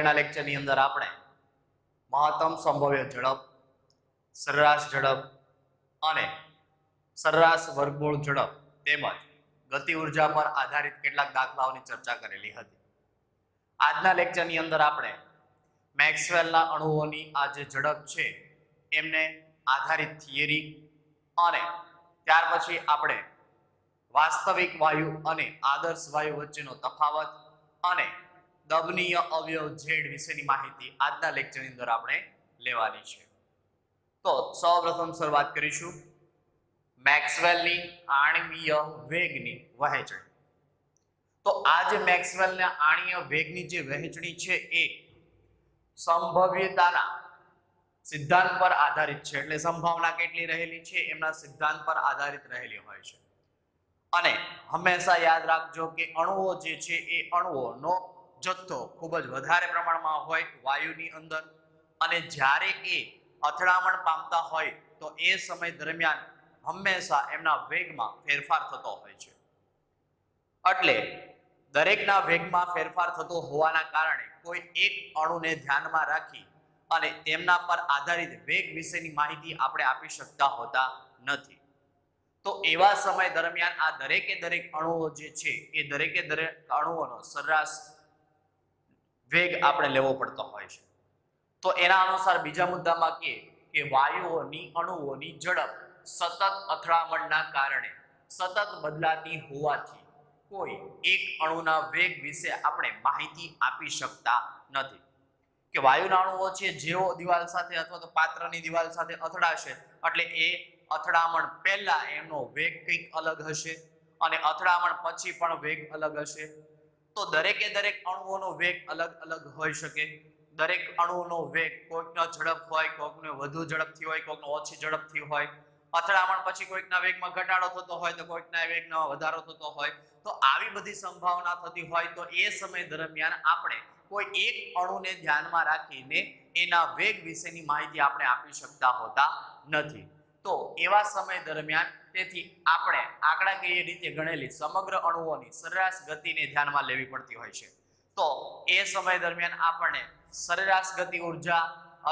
આગળના લેક્ચરની અંદર આપણે મહત્તમ સંભવ્ય ઝડપ, સરેરાશ ઝડપ અને સરેરાશ વર્ગમૂળ ઝડપ તેમજ ગતિ ઉર્જા પર આધારિત કેટલાક દાખલાઓની ચર્ચા કરેલી હતી. આજના લેક્ચરની અંદર આપણે મેક્સવેલના અણુઓની આ જે ઝડપ છે એમને આધારિત થિયરી અને ત્યાર પછી આપણે વાસ્તવિક વાયુ અને આદર્શ વાયુ વચ્ચેનો તફાવત અને દબનીય અવયવ ઝેડ વિશેની માહિતી આજના લેક્ચરની અંદર આપણે લેવાની છે. તો સૌપ્રથમ શરૂઆત કરીશું મેક્સવેલની આણ્વીય વેગની વહેંચણી. તો આ જે મેક્સવેલના આણ્વીય વેગની જે વહેંચણી છે એ સંભવ્યતાના સિદ્ધાંત પર આધારિત છે. એટલે સંભાવના કેટલી રહેલી છે એમના સિદ્ધાંત પર આધારિત રહેલી હોય છે. અને હંમેશા યાદ રાખજો કે અણુઓ જે છે એ અણુઓનો જથ્થો ખૂબ જ વધારે પ્રમાણમાં હોય વાયુની અંદર, અને જ્યારે એ અથડામણ પામતા હોય તો એ સમય દરમિયાન હંમેશા એમના વેગમાં ફેરફાર થતો હોય છે. એટલે દરેકના વેગમાં ફેરફાર થતો હોવાના કારણે કોઈ એક અણુને ધ્યાનમાં રાખી અને તેમના પર આધારિત વેગ વિશેની માહિતી આપણે આપી શકતા હોતા નથી. તો એવા સમય દરમિયાન આ દરેકે દરેક અણુઓ જે છે એ દરેકે દરેક અણુઓનો સરેરાશ વેગ આપણે લેવો પડતો હોય છે. તો એના અનુસાર બીજા મુદ્દામાં કે વાયુઓની અણુઓની ઝડપ સતત અથડામણના કારણે સતત બદલાતી હોવાથી કોઈ એક અણુના વેગ વિશે આપણે માહિતી આપી શકતા નથી. કે વાયુના અણુઓ છે જેવો દિવાલ સાથે અથવા તો પાત્રની દિવાલ સાથે અથડાશે એટલે એ અથડામણ પહેલા એનો વેગ કંઈક અલગ હશે અને અથડામણ પછી પણ વેગ અલગ હશે. તો દરેકે દરેક અણુઓનો વેગ અલગ અલગ હોઈ શકે. દરેક અણુનો વેગ કોઈકનો ઝડપ હોય, કોઈકનો વધુ ઝડપથી હોય, કોઈકનો ઓછી ઝડપથી હોય. અથડામણ પછી કોઈકના વેગમાં ઘટાડો થતો હોય તો કોઈકના વેગમાં વધારો થતો હોય. તો આવી બધી સંભાવના થતી હોય તો એ સમય દરમિયાન આપણે કોઈ એક અણુને ધ્યાનમાં રાખીને એના વેગ વિશેની માહિતી આપણે આપી શકતા હોતા નથી. તો એવા સમય દરમિયાન તેથી આપણે આંકડાકીય રીતે ગણેલી સમગ્ર અણુઓની સરેરાશ ગતિને ધ્યાનમાં લેવી પડતી હોય છે. તો એ સમય દરમિયાન આપણને સરેરાશ ગતિ ઉર્જા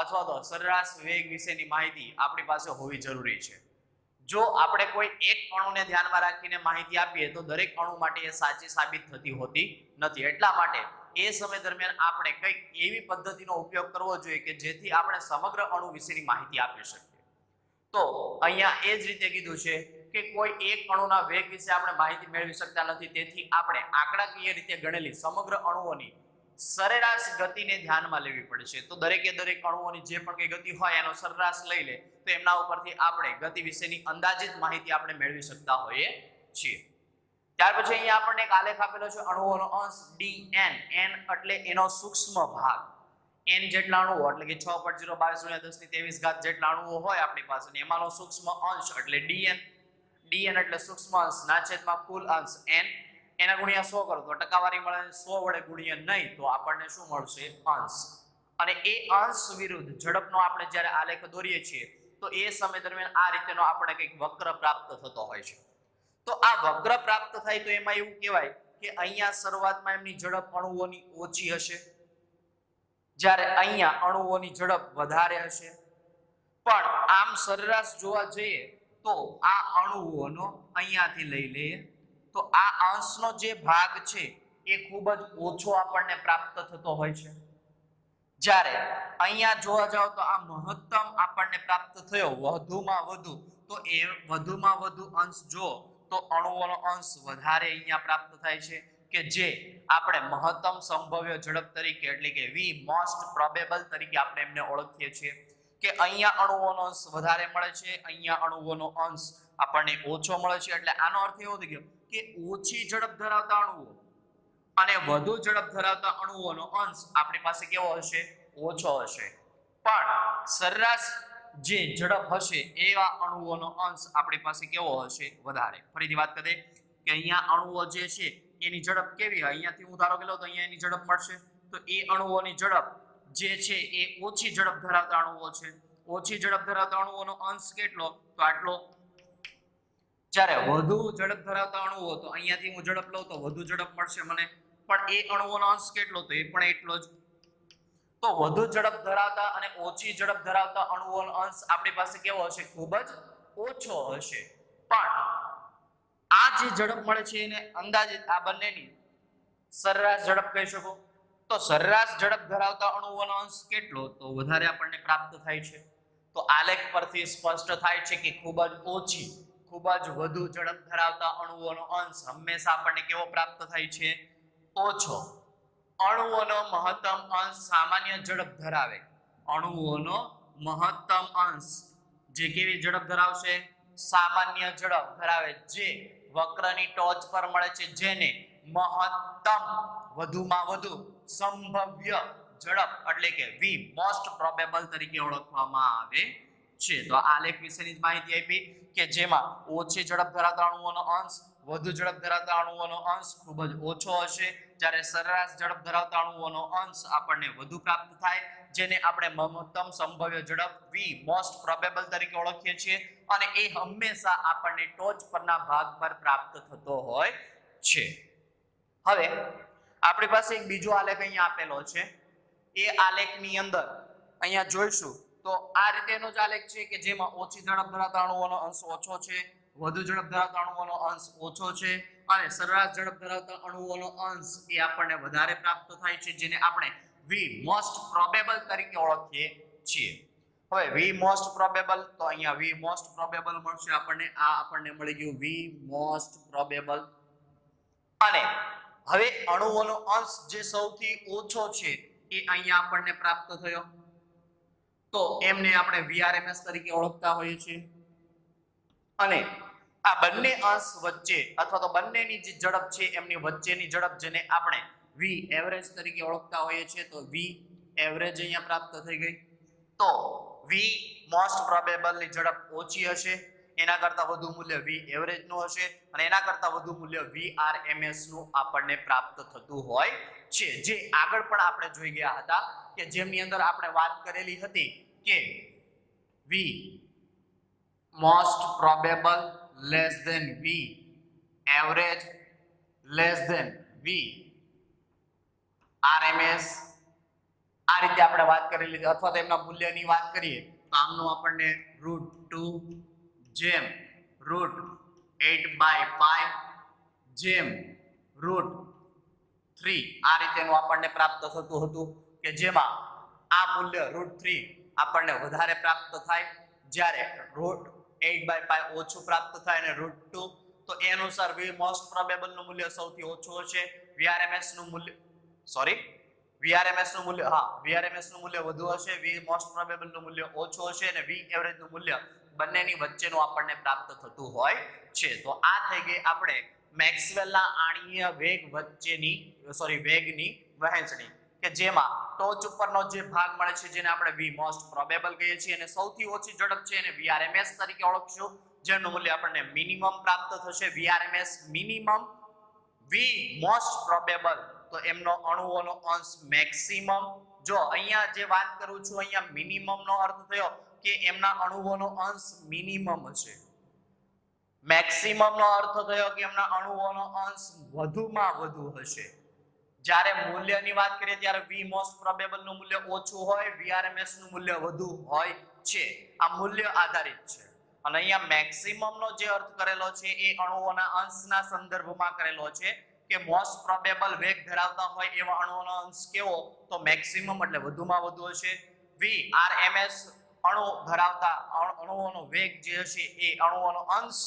અથવા તો સરેરાશ વેગ વિશેની માહિતી આપણી પાસે હોવી જરૂરી છે. જો આપણે કોઈ એક અણુને ધ્યાનમાં રાખીને માહિતી આપીએ તો દરેક અણુ માટે એ સાચી સાબિત થતી હોતી નથી. એટલા માટે એ સમય દરમિયાન આપણે કંઈક એવી પદ્ધતિનો ઉપયોગ કરવો જોઈએ કે જેથી આપણે સમગ્ર અણુ વિશેની માહિતી આપી શકીએ. તો અહીંયા એ જ રીતે કીધું છે કે કોઈ એક અણુના વેગ વિશે આપણે માહિતી મેળવી શકતા નથી. તેથી આપણે આંકડાકીય રીતે ગણેલી સમગ્ર અણુઓની સરેરાશ ગતિને ધ્યાનમાં લેવી પડે છે. તો દરેકે દરેક અણુઓની જે પણ કઈ ગતિ હોય એનો સરેરાશ લઈ લે તો એમના ઉપરથી આપણે ગતિ વિશેની અંદાજિત માહિતી આપણે મેળવી શકતા હોઈએ છીએ. ત્યાર પછી અહીંયા આપણને એક આલેખ આપેલો છે અણુઓનો અંશ dn. n એટલે એનો સૂક્ષ્મ ભાગ. n જેટલા અણુઓ એટલે કે 6.022 જેટલા અણુઓ હોય આપણી પાસે, એમાંનો સૂક્ષ્મ અંશ એટલે dn. dn એટલે સૂક્ષ્મ અંશ ના છેદમાં કુલ અંશ n. એના ગુણ્યા 100 કરો તો ટકાવારી મળે. 100 વડે ગુણ્યા નહીં તો આપણને શું મળશે? અંશ. અને એ અંશ વિરુદ્ધ ઝડપનો આપણે જ્યારે આલેખ દોરીએ છીએ તો એ સમય દરમિયાન આ રીતેનો આપણે કંઈક વક્ર પ્રાપ્ત થતો હોય છે. તો આ વક્ર પ્રાપ્ત થાય તો એમાં એવું કહેવાય કે અહીંયા શરૂઆતમાં એમની ઝડપ અણુઓની ઓછી હશે, જ્યારે અહીંયા અણુઓની ઝડપ વધારે હશે. પણ આમ સરેરાશ જોવા જઈએ તો આ અણુઓનો અહીંયાથી લઈ લઈએ તો આ અંશનો જે ભાગ છે એ ખૂબ જ ઓછો આપણને પ્રાપ્ત થતો હોય છે. જ્યારે અહીંયા જોવા જાવ તો આ મહત્તમ આપણને પ્રાપ્ત થયો વધુમાં વધુ, તો એ વધુમાં વધુ અંશ જો તો અણુઓનો અંશ વધારે અહીંયા પ્રાપ્ત થાય છે કે જે આપણે મહત્તમ સંભવ્ય ઝડપ તરીકે એટલે કે v મોસ્ટ પ્રોબેબલ તરીકે આપણે એમને ઓળખીએ છીએ. કે અહીંયા અણુઓનો અંશ વધારે મળે છે, અહીંયા અણુઓનો અંશ આપણને ઓછો મળે છે. એટલે આનો અર્થ એવો થઈ ગયો કે ઓછી ઝડપ ધરાવતા અણુઓ અને વધુ ઝડપ ધરાવતા અણુઓનો અંશ આપણી પાસે કેવો હશે? ઓછો હશે. પણ સરેરાશ જે ઝડપ હશે એવા અણુઓનો અંશ આપણી પાસે કેવો હશે? વધારે. ફરીથી વાત કરીએ કે અહીંયા અણુઓ જે છે એની ઝડપ કેવી હોય? અહીંયાથી હું ધારો કે લઉં તો અહીંયા એની ઝડપ મળશે. તો એ અણુઓની ઝડપ જે છે એ ઓછી ઝડપ ધરાવતા અણુઓ છે. ઓછી ઝડપ ધરાવતા અણુઓનો અંશ કેટલો? તો આટલો. જ્યારે વધુ ઝડપ ધરાવતા અણુઓ તો અહીંયાથી હું ઝડપ લઉં તો વધુ ઝડપ મળશે મને, પણ એ અણુઓનો અંશ કેટલો? તો એ પણ એટલો જ. તો વધુ ઝડપ ધરાવતા અને ઓછી ઝડપ ધરાવતા અણુઓનો અંશ આપણી પાસે કેવો હશે? ખૂબ જ ઓછો હશે. પણ આ જે ઝડપ મળે છે એને અંદાજિત આ બંનેની સરેરાશ ઝડપ કહી શકો. તો સરેરાશ ઝડપ ધરાવતા અણુઓનો અંશ કેટલો? તો વધારે આપણને પ્રાપ્ત થાય છે. તો આલેખ પરથી સ્પષ્ટ થાય છે કે ખૂબ જ ઓછી, ખૂબ જ વધુ ઝડપ ધરાવતા અણુઓનો અંશ હંમેશા આપણને કેવો પ્રાપ્ત થાય છે? ઓછો. અણુઓનો મહત્તમ અંશ સામાન્ય ઝડપ ધરાવે. અણુઓનો મહત્તમ અંશ જે કેવી ઝડપ ધરાવશે? સામાન્ય ઝડપ ધરાવે, જે વક્રની ટોચ પર મળે છે, જેને મહત્તમ વધુમાં વધુ સંભવ્ય ઝડપ એટલે કે વી મોસ્ટ પ્રોબેબલ તરીકે ઓળખવામાં આવે છે. તો આ આલેખ વિશેની માહિતી આપી કે જેમાં ઓછી ઝડપ ધરાવતા અણુઓનો અંશ, વધુ ઝડપ ધરાવતા અણુઓનો અંશ ખૂબ જ ઓછો હશે, જ્યારે સરેરાશ ઝડપ ધરાવતા અણુઓનો અંશ આપણને વધુ પ્રાપ્ત થાય, જેને આપણે મહત્તમ સંભવ્ય ઝડપ વી મોસ્ટ પ્રોબેબલ તરીકે ઓળખીએ છીએ, અને એ હંમેશા આપણને ટોચ પરના ભાગ પર પ્રાપ્ત થતો હોય છે. હવે આપણી પાસે એક બીજો આલેખ અહીંયા આપેલો છે. એ આલેખની અંદર અહીંયા જોઈશું તો આ રીતેનો જ આલેખ છે કે જેમાં ઓછી ઝડપ ધરાવતા અણુઓનો અંશ ઓછો છે, વધુ ઝડપ ધરાવતા અણુઓનો અંશ ઓછો છે, અને સરેરાશ ઝડપ ધરાવતા અણુઓનો અંશ એ આપણને વધારે પ્રાપ્ત થાય છે, જેને આપણે વી મોસ્ટ પ્રોબેબલ તરીકે ઓળખીએ છીએ. હવે વી મોસ્ટ પ્રોબેબલ, તો અહીંયા વી મોસ્ટ પ્રોબેબલ મળશે આપણને. આ આપણને મળી ગયું વી મોસ્ટ પ્રોબેબલ. અને હવે અણુઓનો અંશ જે સૌથી ઓછો છે એ અહીંયા આપણને પ્રાપ્ત થયો, તો એમને આપણે VRMS તરીકે ઓળખતા હોઈએ છીએ. અને આ બંને અંશ વચ્ચે અથવા તો બંનેની જે ઝડપ છે એમની વચ્ચેની ઝડપ, જેને આપણે વી એવરેજ તરીકે ઓળખતા હોઈએ છીએ, તો વી એવરેજ અહીંયા પ્રાપ્ત થઈ ગઈ. તો વી મોસ્ટ પ્રોબેબલ ની ઝડપ ઓછી હશે, એના કરતા વધુ મૂલ્ય વી એવરેજ નું હશે, અને એના કરતા વધુ મૂલ્ય VRMS નું આપણને પ્રાપ્ત થતું હોય છે. જે આગળ પણ આપણે જોઈ ગયા હતા કે જેમની અંદર આપણે વાત કરેલી હતી કે V most probable less than V average less than V RMS, આ રીતે આપણે વાત કરેલી હતી. અથવા તો એમના મૂલ્યની વાત કરીએ તો આમનું આપણને √2 જેમ √8/π જેમ √3 આ રીતેનું આપણને પ્રાપ્ત થતું હતું, કે જેમાં આ મૂલ્ય √3 આપણને વધારે પ્રાપ્ત થાય, જ્યારે √8/π ઓછું પ્રાપ્ત થાય, અને √2 તો એ અનુસાર વી મોસ્ટ પ્રોબેબલ નું મૂલ્ય સૌથી ઓછું હશે, VRMS નું મૂલ્ય VRMS નું મૂલ્ય VRMS નું મૂલ્ય વધુ હશે, વી મોસ્ટ પ્રોબેબલ નું મૂલ્ય ઓછું હશે, અને વી એવરેજ નું મૂલ્ય બંનેની વચ્ચેનું આપણને પ્રાપ્ત થતું હોય છે. તો આ થઈ ગઈ આપણે મેક્સવેલના આણીય વેગ વચ્ચેની વેગની વહેંચણી, કે જેમાં ટોચ ઉપરનો જે ભાગ મળે છે જેને આપણે વી મોસ્ટ પ્રોબેબલ કહીએ છીએ, અને સૌથી ઓછી ઝડપ છે એને VRMS તરીકે ઓળખશું, જેનું મૂલ્ય આપણને મિનિમમ પ્રાપ્ત થશે. VRMS મિનિમમ, વી મોસ્ટ પ્રોબેબલ તો એમનો અણુઓનો અંશ મેક્સિમમ. જો અહીંયા જે વાત કરું છું અહીંયા મિનિમમ નો અર્થ થયો કે એમના અણુઓનો અંશ મિનિમમ હશે, મેક્સિમમ નો અર્થ થયો કે એમના અણુઓનો અંશ વધુમાં વધુ હશે. જ્યારે મૂલ્યની વાત કરીએ ત્યારે વી મોસ્ટ પ્રોબેબલ નું મૂલ્ય ઓછું હોય, VRMS નું મૂલ્ય વધુ હોય છે. આ મૂલ્ય આધારિત છે. અને અહીંયા મેક્સિમમ નો જે અર્થ કરેલો છે એ અણુઓના અંશના સંદર્ભમાં કરેલો છે, કે મોસ્ટ પ્રોબેબલ વેગ ધરાવતા હોય એવા અણુઓનો અંશ કેવો? તો મેક્સિમમ એટલે વધુમાં વધુ હશે. VRMS અણુ ધરાવતા અણુઓનો વેગ જે હશે એ અણુઓનો અંશ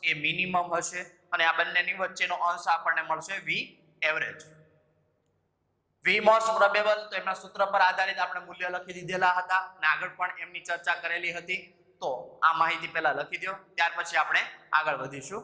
એ મિનિમમ હશે, અને આ બંનેની વચ્ચેનો અંશ આપણને મળશે વી એવરેજ. વી મોસ્ટ પ્રોબેબલ તો એમના સૂત્ર પર આધારિત આપણે મૂલ્ય લખી દીધેલા હતા, અને આગળ પણ એમની ચર્ચા કરેલી હતી. તો આ માહિતી પહેલા લખી દો, ત્યાર પછી આપણે આગળ વધીશું.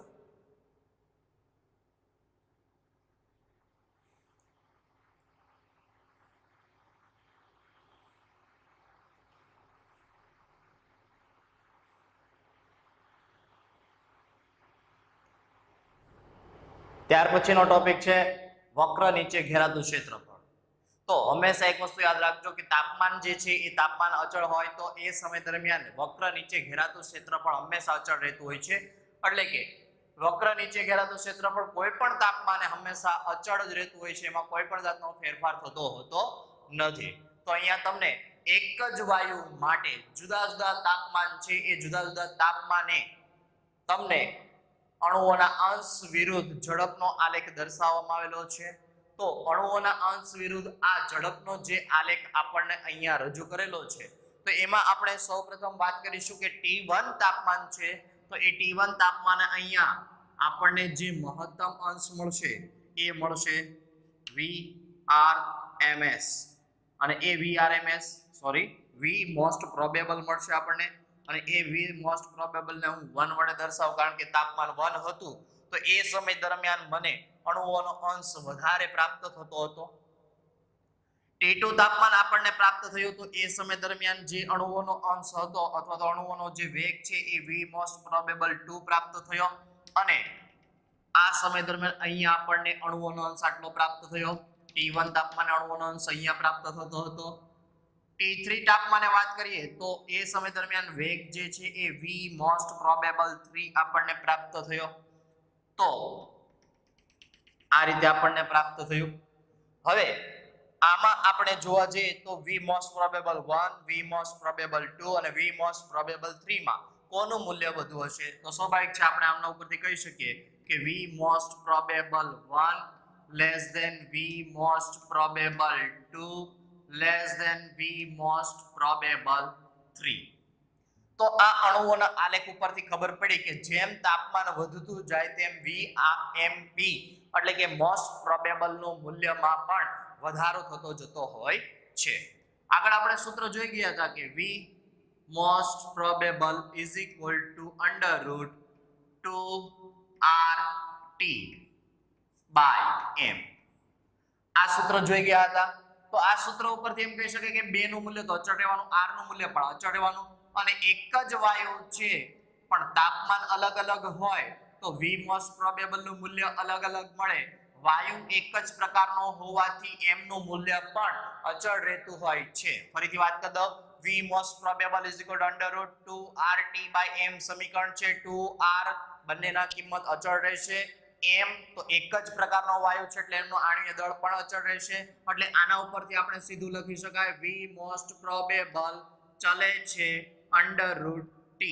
ત્યાર પછીનો ટોપિક છે વક્ર નીચે ઘેરાતું ક્ષેત્રફળ. તો હંમેશા એક વસ્તુ યાદ રાખજો કે તાપમાન જે છે એ તાપમાન અચળ હોય તો એ સમય દરમિયાન વક્ર નીચે ઘેરાતું ક્ષેત્રફળ હંમેશા અચળ રહેતું હોય છે. એટલે કે વક્ર નીચે ઘેરાતું ક્ષેત્રફળ કોઈ પણ તાપમાને હંમેશા અચળ જ રહેતું હોય છે, એમાં કોઈ પણ જાતનો ફેરફાર થતો હોતો નથી. તો અહીંયા તમને એક જ વાયુ માટે જુદા જુદા તાપમાન છે, એ જુદા જુદા તાપમાને તમને અણુઓના અંશ વિરુદ્ધ ઝડપનો આલેખ દર્શાવવામાં આવેલો છે. તો અણુઓના અંશ વિરુદ્ધ આ ઝડપનો જે આલેખ આપણને અહીંયા રજૂ કરેલો છે, તો એમાં આપણે સૌપ્રથમ વાત કરીશું કે T1 તાપમાન છે. તો એ T1 તાપમાને અહીંયા આપણને જે મહત્તમ અંશ મળશે એ મળશે VRMS, અને એ VRMS V મોસ્ટ પ્રોબેબલ મળશે આપણને, અને એ V મોસ્ટ પ્રોબેબલ ને હું 1 વડે દર્શાવું, કારણ કે તાપમાન 1 હતું તો એ સમય દરમિયાન મને અણુઓનો અંશ વધારે પ્રાપ્ત થતો હતો. T2 તાપમાન આપણને પ્રાપ્ત થયું તો એ સમય દરમિયાન જે અણુઓનો અંશ હતો અથવા તો અણુઓનો જે વેગ છે એ V મોસ્ટ પ્રોબેબલ 2 પ્રાપ્ત થયો, અને આ સમય દરમિયાન અહીંયા આપણને અણુઓનો અંશ આટલો પ્રાપ્ત થયો. T1 તાપમાને અણુઓનો અંશ અહીંયા પ્રાપ્ત થતો હતો. T3 તાપમાને વાત કરીએ તો એ સમય દરમિયાન વેગ જે છે એ V મોસ્ટ પ્રોબેબલ 3 આપણને પ્રાપ્ત થયો. તો આ રીતે આપણને પ્રાપ્ત થયું. હવે આમાં આપણે જોવા જઈએ તો V most probable 1, V most probable 2 અને V મોસ્ટ પ્રોબેબલ 3 માં કોનું મૂલ્ય વધુ હશે? તો સ્વાભાવિક છે આપણે આમના ઉપરથી કહી શકીએ કે V most probable 1 less than V most probable 2 less than V most probable 3. તો આ અણુઓના આલેખ ઉપરથી ખબર પડી કે જેમ તાપમાન વધતું જાય તેમ VRMP એટલે કે મોસ્ટ પ્રોબેબલ નું મૂલ્યમાં પણ વધારો થતો જતો હોય છે. આગળ આપણે સૂત્ર જોઈ ગયા હતા કે V most probable is equal to √2RT by m. આ સૂત્ર જોઈ ગયા હતા. તો આ સૂત્ર ઉપરથી એમ કહી શકાય કે 2 નું મૂલ્ય તો અચળ રહેવાનું, R નું મૂલ્ય પણ અચળ રહેવાનું, અને એક જ વાયુ છે પણ તાપમાન અલગ અલગ હોય તો V મોસ્ટ પ્રોબેબલ નું મૂલ્ય અલગ અલગ મળે. વાયુ એક જ પ્રકારનો હોવાથી m નું મૂલ્ય પણ અચળ રહેતું હોય છે. ફરીથી વાત કરી દઉં, V most probable is equal to √2RT by m સમીકરણ છે. 2R બંનેના કિંમત અચળ રહેશે. m તો એક જ પ્રકારનો વાયુ છે એટલે એમનો આણ્વીય દળ પણ અચળ રહેશે. એટલે આના ઉપરથી આપણે સીધું લખી શકાય V મોસ્ટ પ્રોબેબલ ચલે છે √T.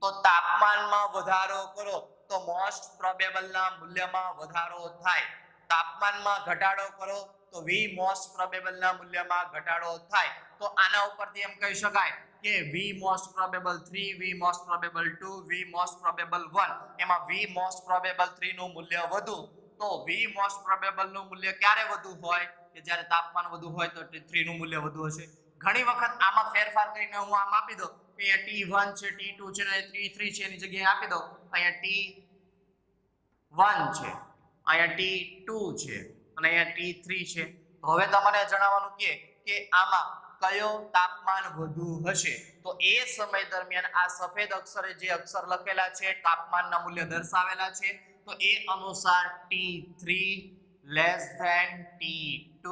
તો તાપમાનમાં વધારો કરો તો મોસ્ટ પ્રોબેબલ ના મૂલ્યમાં વધારો થાય. તાપમાનમાં ઘટાડો કરો તો V મોસ્ટ પ્રોબેબલ ના મૂલ્યમાં ઘટાડો થાય. તો આના ઉપરથી એમ કહી શકાય કે V most probable 3, V most probable 2, V most probable 1, એમાં V મોસ્ટ પ્રોબેબલ 3 નું મૂલ્ય વધુ. તો V મોસ્ટ પ્રોબેબલ નું મૂલ્ય ક્યારે વધુ હોય? કે જ્યારે તાપમાન વધુ હોય તો 3 નું મૂલ્ય વધુ હશે. ઘણી વખત આમાં ફેરફાર કરીને હું આમ આપી દઉં કે અહીંયા T1 છે, T2 છે અને T3 છે, એની જગ્યાએ આપી દઉં અહીંયા T1 છે, અહીંયા T2 છે અને અહીંયા T3 છે. હવે તમને જણાવવાનું કે આમાં કયો તાપમાન વધુ હશે? તો એ સમય દરમિયાન આ સફેદ અક્ષરે જે અક્ષર લખેલા છે તાપમાનના મૂલ્ય દર્શાવેલા છે, તો એ અનુસાર T3 less than T2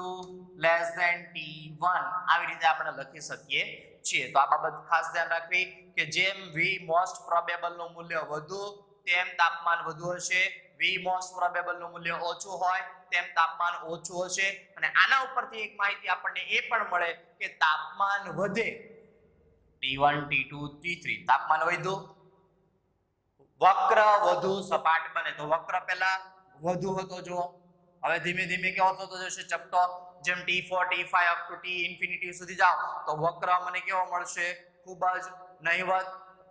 less than T1 આવી રીતે આપણે લખી શકીએ છીએ. તો આ બાબત ખાસ ધ્યાન રાખવી કે જેમ V મોસ્ટ પ્રોબેબલ નું મૂલ્ય વધુ તેમ તાપમાન વધુ હશે, V મોસ્ટ પ્રોબેબલ નું મૂલ્ય ઓછું હોય તેમ તાપમાન ઓછું હશે. અને આના ઉપરથી એક માહિતી આપણને એ પણ મળે કે તાપમાન વધે T1 T2 T3 તાપમાન વધ્યું, વક્ર વધુ સપાટ બને. તો વક્ર પહેલા વધુ હતો, જો હવે ધીમે ધીમે કેવો થતો જશે ચપટો. જેમ T4 T5 up to T infinity સુધી જાવ તો વક્ર મને કેવો મળશે? ખૂબ જ નહિવત,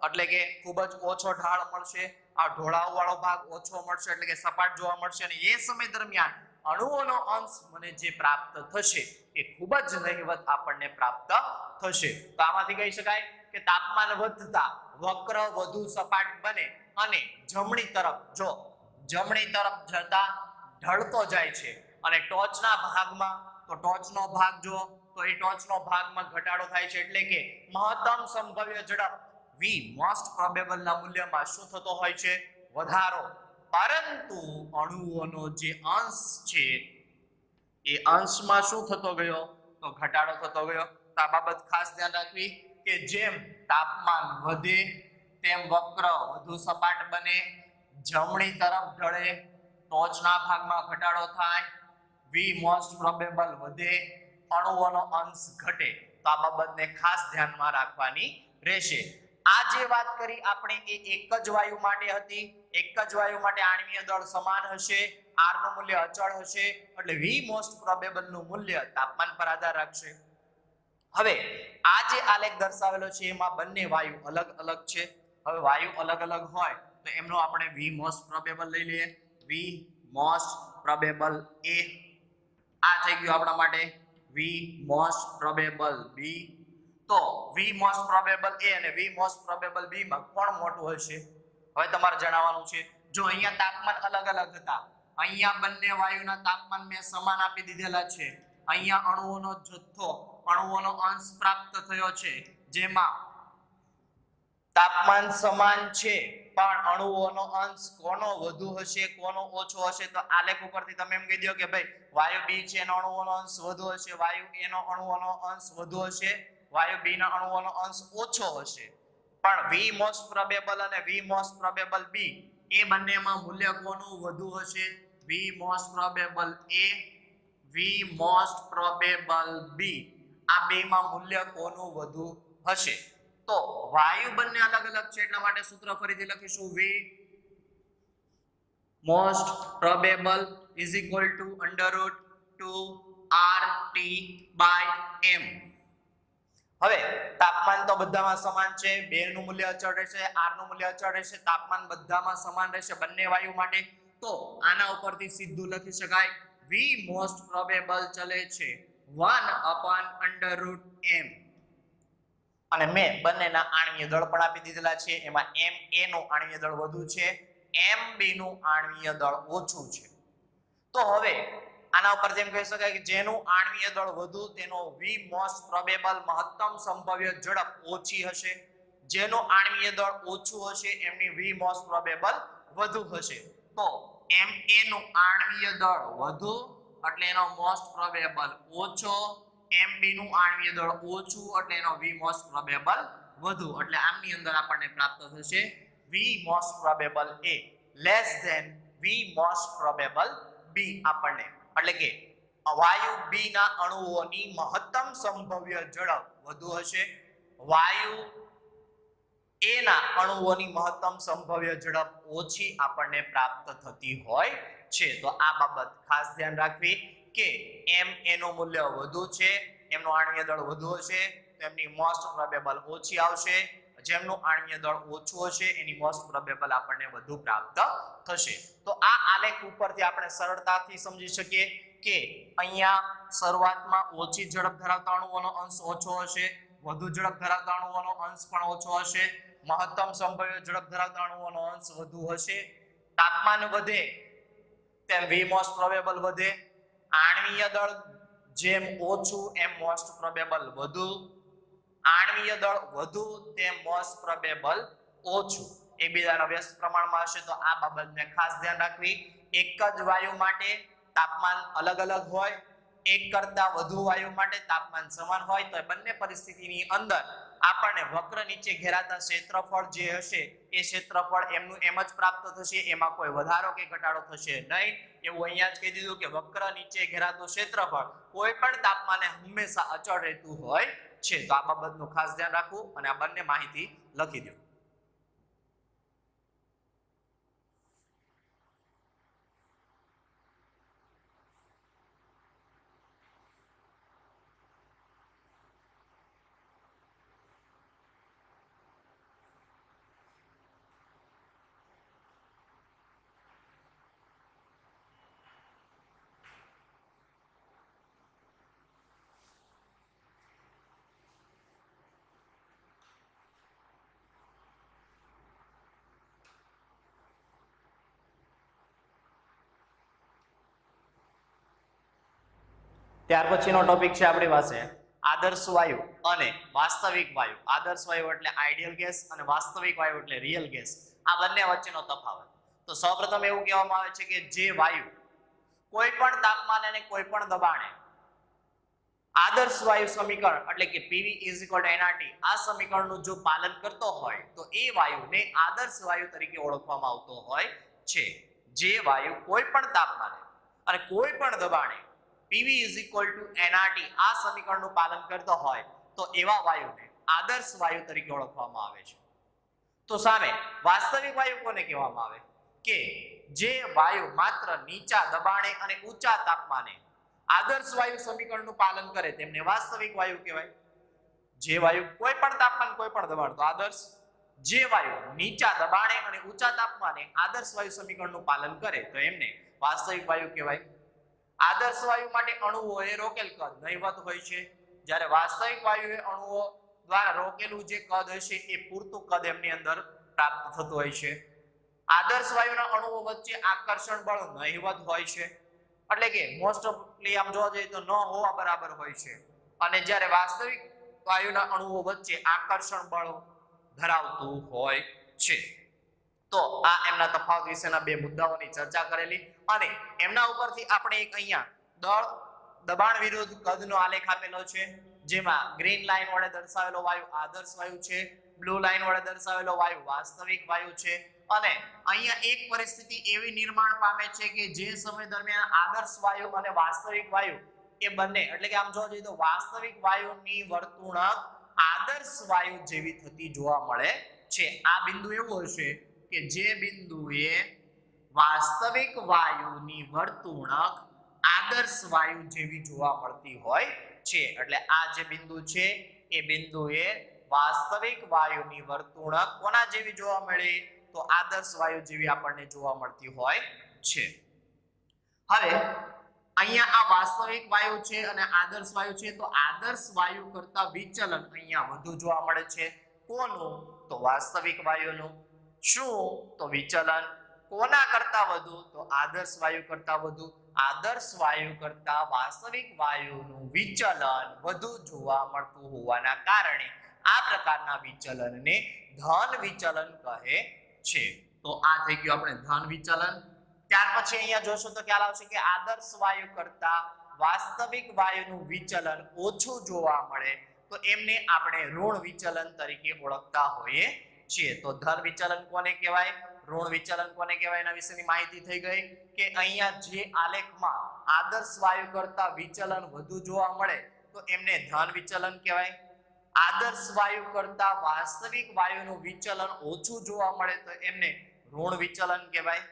એટલે કે ખૂબ જ ઓછો ઢાળ મળશે. આ ઢોળાવ વાળો ભાગ ઓછો મળશે એટલે કે સપાટ જોવા મળશે. અને એ સમય દરમિયાન અણુઓનો અંશ મને જે પ્રાપ્ત થશે એ ખૂબ જ નહિવત આપણને પ્રાપ્ત થશે. તો આમાંથી કહી શકાય કે તાપમાન વધતા વક્ર વધુ સપાટ બને અને જમણી તરફ જતા ઢળતો જાય છે. અને ટોચના ભાગમાં તો ટોચનો ભાગ જો તો એ ટોચનો ભાગમાં ઘટાડો થાય છે. એટલે કે મહત્તમ સંભવ્ય ઝડપ V મોસ્ટ પ્રોબેબલ ના મૂલ્યમાં શું થતો હોય છે? વધારો. પરંતુ અણુઓનો જે અંશ છે એ અંશમાં શું થતો ગયો? તો ઘટાડો થતો ગયો. તો આ બાબત ખાસ ધ્યાન રાખવી કે જેમ તાપમાન વધે તેમ વક્ર વધુ સપાટ બને, જમણી તરફ ઢળે, ટોચના ભાગમાં ઘટાડો થાય, વી મોસ્ટ પ્રોબેબલ વધે, અણુઓનો અંશ ઘટે. તો આ બાબતને ખાસ ધ્યાનમાં રાખવાની રહેશે. આ જે વાત કરી આપણે એ એક જ વાયુ માટે હતી. એક જ વાયુ માટે આણ્વીય દળ સમાન હશે, r નું મૂલ્ય અચળ હશે, એટલે વી મોસ્ટ પ્રોબેબલ નું મૂલ્ય તાપમાન પર આધાર રાખશે. હવે આ જે આલેખ દર્શાવેલો છે એમાં બંને વાયુ અલગ અલગ છે. હવે વાયુ અલગ અલગ હોય તો એમનો આપણે વી મોસ્ટ પ્રોબેબલ લઈ લઈએ. વી મોસ્ટ પ્રોબેબલ એ, આ થઈ ગયું આપણા માટે વી મોસ્ટ પ્રોબેબલ બી. તો વી મોસ્ટ પ્રોબેબલ એ અને વી મોસ્ટ પ્રોબેબલ બી માં કોણ મોટું હશે? હવે તમારે જણાવવાનું છે. જો અહીંયા તાપમાન અલગ અલગ હતા, અહીંયા બંને વાયુના તાપમાન મેં સમાન આપી દીધેલા છે. અહીંયા અણુઓનો જથ્થો, અણુઓનો અંશ પ્રાપ્ત થયો છે, જેમાં તાપમાન સમાન છે પણ અણુઓનો અંશ કોનો વધુ હશે કોનો ઓછો હશે? તો આલેખ ઉપરથી તમે એમ કહી દો કે ભાઈ વાયુ બી છે એનો અણુઓનો અંશ વધુ હશે, વાયુ એ નો અણુઓનો અંશ વધુ હશે, વાયુ બી ના અણુઓનો અંશ ઓછો હશે. પણ વી મોસ્ટ પ્રોબેબલ અને વી મોસ્ટ પ્રોબેબલ બી એ બંનેમાં મૂલ્ય કોનું વધુ હશે? વી મોસ્ટ પ્રોબેબલ એ, વી મોસ્ટ પ્રોબેબલ બી, આ બેમાં મૂલ્ય કોનું વધુ હશે? તો વાયુ બંને અલગ અલગ છે એટલા માટે સૂત્ર ફરીથી લખીશું. V most probable is equal to √2RT/m. હવે તાપમાન તો બધામાં સમાન છે, બે નું મૂલ્ય અચળ રહેશે, r નું મૂલ્ય અચળ રહેશે, તાપમાન બધામાં સમાન રહેશે બંને વાયુ માટે. તો આના ઉપરથી સીધું લખી શકાય વી મોસ્ટ પ્રોબેબલ ચલે છે 1/√m. અને મેં બંનેના આણ્વીય દળ પણ આપી દીધેલા છે. એમાં Ma નું આણ્વીય દળ વધુ છે, Mb નું આણ્વીય દળ ઓછું છે. તો હવે આના ઉપર જેમ કહી શકાય કે જેનું આણ્વીય દળ વધુ તેનો વી મોસ્ટ પ્રોબેબલ મહત્તમ સંભવ્ય ઝડપ ઓછી હશે, જેનું આણ્વીય દળ ઓછું હશે એમની વી મોસ્ટ પ્રોબેબલ વધુ હશે. તો Ma નું આણ્વીય દળ વધુ એટલે એનો મોસ્ટ પ્રોબેબલ ઓછો, Mb નું આણ્વીય દળ ઓછું એટલે એનો વી મોસ્ટ પ્રોબેબલ વધુ. એટલે આમની અંદર આપણને પ્રાપ્ત થશે V most probable A less than V most probable B. આપણને એટલે કે વાયુ બી ના અણુઓની મહત્તમ સંભવ્ય ઝડપ વધુ હશે, વાયુ એ ના અણુઓની મહત્તમ સંભવ્ય ઝડપ ઓછી આપણને પ્રાપ્ત થતી હોય છે. તો આ બાબત ખાસ ધ્યાન રાખવી કે Ma નું મૂલ્ય વધુ છે, એમનું આણ્વીય દળ વધુ હશે તો એમની મોસ્ટ પ્રોબેબલ ઓછી આવશે, જેમનું આણ્વીય દળ ઓછું હશે એની મોસ્ટ પ્રોબેબલ આપણને વધુ પ્રાપ્ત થશે. તો આ આલેખ ઉપરથી આપણે સરળતાથી સમજી શકીએ કે અહીંયા શરૂઆતમાં ઓછી ઝડપ ધરાવતા અણુઓનો અંશ ઓછો હશે, વધુ ઝડપ ધરાવતા અણુઓનો અંશ પણ ઓછો હશે, મહત્તમ સંભવ્ય ઝડપ ધરાવતા અણુઓનો અંશ વધુ હશે. તાપમાન વધે તેમ વી મોસ્ટ પ્રોબેબલ વધે, આણ્વીય દળ જેમ ઓછું એમ મોસ્ટ પ્રોબેબલ વધુ, આણ્વીય દળ વધુ તેમ મોસ્ટ પ્રોબેબલ ઓછું. એકબીજાના વ્યસ્ત પ્રમાણમાં હશે. તો આ બાબતને ખાસ ધ્યાન રાખવી. એક જ વાયુ માટે તાપમાન અલગ અલગ હોય, એક કરતા વધુ વાયુ માટે તાપમાન સમાન હોય તો બંને પરિસ્થિતિની અંદર આપણને વક્ર નીચે ઘેરાતા ક્ષેત્રફળ જે હશે એ ક્ષેત્રફળ એમનું એમ જ પ્રાપ્ત થશે, એમાં કોઈ વધારો કે ઘટાડો થશે નહીં. એવું અહીંયા જ કહી દીધું કે વક્ર નીચે ઘેરાતું ક્ષેત્રફળ કોઈ પણ તાપમાને હંમેશા અચળ રહેતું હોય છે. તો આ બાબતનું ખાસ ધ્યાન રાખવું અને આ બંને માહિતી લખી દો. ત્યાર પછીનો ટોપિક છે આપણી પાસે આદર્શ વાયુ અને વાસ્તવિક વાયુ. આદર્શ વાયુ એટલે આઈડિયલ ગેસ અને વાસ્તવિક વાયુ એટલે રિયલ ગેસ. આ બંને વચ્ચેનો તફાવત. તો સૌપ્રથમ એવું કહેવામાં આવે છે કે જે વાયુ કોઈ પણ તાપમાને અને કોઈ પણ દબાણે આદર્શ વાયુ સમીકરણ એટલે કે PV = nRT આ સમીકરણનું જો પાલન કરતો હોય તો એ વાયુને આદર્શ વાયુ તરીકે ઓળખવામાં આવતો હોય છે. જે વાયુ કોઈ પણ તાપમાને અને કોઈ પણ દબાણે PV nRT આ સમીકરણનું પાલન કરતો હોય તો એવા વાયુને આદર્શ વાયુ તરીકે ઓળખવામાં આવે છે. તો સામે વાસ્તવિક વાયુ કોને કહેવામાં આવે કે જે વાયુ માત્ર નીચા દબાણે અને ઊંચા તાપમાને આદર્શ વાયુ સમીકરણનું પાલન કરે તેમને વાસ્તવિક વાયુ કહેવાય. જે વાયુ કોઈ પણ તાપમાન કોઈ પણ દબાણ તો આદર્શ, જે વાયુ નીચા દબાણે અને ઊંચા તાપમાને આદર્શ વાયુ સમીકરણનું પાલન કરે તો એમને વાસ્તવિક વાયુ કહેવાય. આદર્શ વાયુ માટે અણુઓ એ રોકેલ કદ નહીવત હોય છે, જ્યારે વાસ્તવિક વાયુ એ અણુઓ દ્વારા રોકેલું જે કદ હશે એ પૂરતું કદ એમની અંદર પ્રાપ્ત થતું હોય છે. આદર્શ વાયુના અણુઓ વચ્ચે આકર્ષણ બળ નહીવત હોય છે, એટલે કે મોસ્ટ ઓફલી આમ જોવા જઈએ તો ન હોવા બરાબર હોય છે, અને જ્યારે વાસ્તવિક વાયુના અણુઓ વચ્ચે આકર્ષણ બળ ધરાવતું હોય છે. તો આ એમના તફાવત વિશેના બે મુદ્દાઓની ચર્ચા કરેલી, અને એમના ઉપરથી આપણે એક અહીંયા દબાણ વિરુદ્ધ કદનો આલેખ આપેલો છે, જેમાં ગ્રીન લાઈન વડે દર્શાવેલો વાયુ આદર્શ વાયુ છે, બ્લુ લાઈન વડે દર્શાવેલો વાયુ વાસ્તવિક વાયુ છે. અને અહીંયા એક પરિસ્થિતિ એવી નિર્માણ પામે છે કે જે સમય દરમિયાન આદર્શ વાયુ અને વાસ્તવિક વાયુ એ બંને, એટલે કે આમ જોવા જઈએ તો વાસ્તવિક વાયુની વર્તુણક આદર્શ વાયુ જેવી થતી જોવા મળે છે. આ બિંદુ એવું હશે કે જે બિંદુએ વાસ્તવિક વાયુની વર્તુણક આદર્શ વાયુ જેવી જોવા મળતી હોય છે. એટલે આ જે બિંદુ છે એ બિંદુએ વાસ્તવિક વાયુની વર્તુણક કોના જેવી જોવા મળે તો આદર્શ વાયુ જેવી આપણને જોવા મળતી હોય છે. હવે અહીંયા આ વાસ્તવિક વાયુ છે અને આદર્શ વાયુ છે, તો આદર્શ વાયુ કરતા વિચલન અહીંયા વધુ જોવા મળે છે. કોનું તો વાસ્તવિક વાયુનું. શું તો વિચલન કોના કરતા વધુ તો આદર્શ વાયુ કરતા વધુ. આદર્શ વાયુ કરતા વાસ્તવિક વાયુનું વિચલન વધુ જોવા મળતું હોવાના કારણે આ પ્રકારના વિચલનને ધન વિચલન કહે છે. તો આ થઈ ગયું આપણે ધન વિચલન. ત્યાર પછી અહીંયા જોશો તો ખ્યાલ આવશે કે આદર્શ વાયુ કરતા વાસ્તવિક વાયુનું વિચલન ઓછું જોવા મળે તો એમને આપણે ઋણ વિચલન તરીકે ઓળખતા હોઈએ છીએ. તો ધન વિચલન કોને કહેવાય, ઋણ વિચલન કોને કહેવાય એના વિશેની માહિતી થઈ ગઈ કે અહીંયા જે આલેખમાં આદર્શ વાયુ કરતા વિચલન વધુ જોવા મળે તો એમને ધન વિચલન કહેવાય. આદર્શ વાયુ કરતા વાસ્તવિક વાયુનું વિચલન ઓછું જોવા મળે તો એમને ઋણ વિચલન કહેવાય.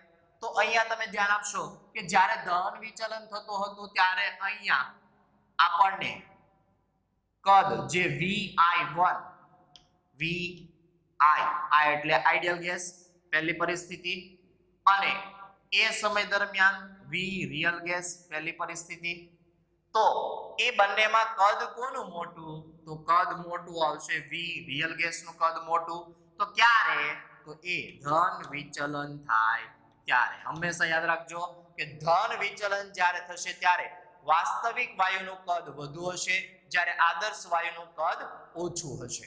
તો અહીંયા તમે ધ્યાન આપશો કે જ્યારે ધન વિચલન થતું હતું ત્યારે અહીંયા આપણને કદ જે Vi1 Vi એટલે આઈડિયલ ગેસ પહેલી પરિસ્થિતિ, અને એ સમય દરમિયાન V રિયલ ગેસ પહેલી પરિસ્થિતિ. તો એ બંનેમાં કદ કોનું મોટું તો કદ મોટું આવશે V રિયલ ગેસનું કદ મોટું. તો ક્યારે તો એ ધન વિચલન થાય ત્યારે. હંમેશા યાદ રાખજો કે ધન વિચલન જ્યારે થશે ત્યારે વાસ્તવિક વાયુનું કદ વધુ હશે, જ્યારે આદર્શ વાયુનું કદ ઓછું હશે.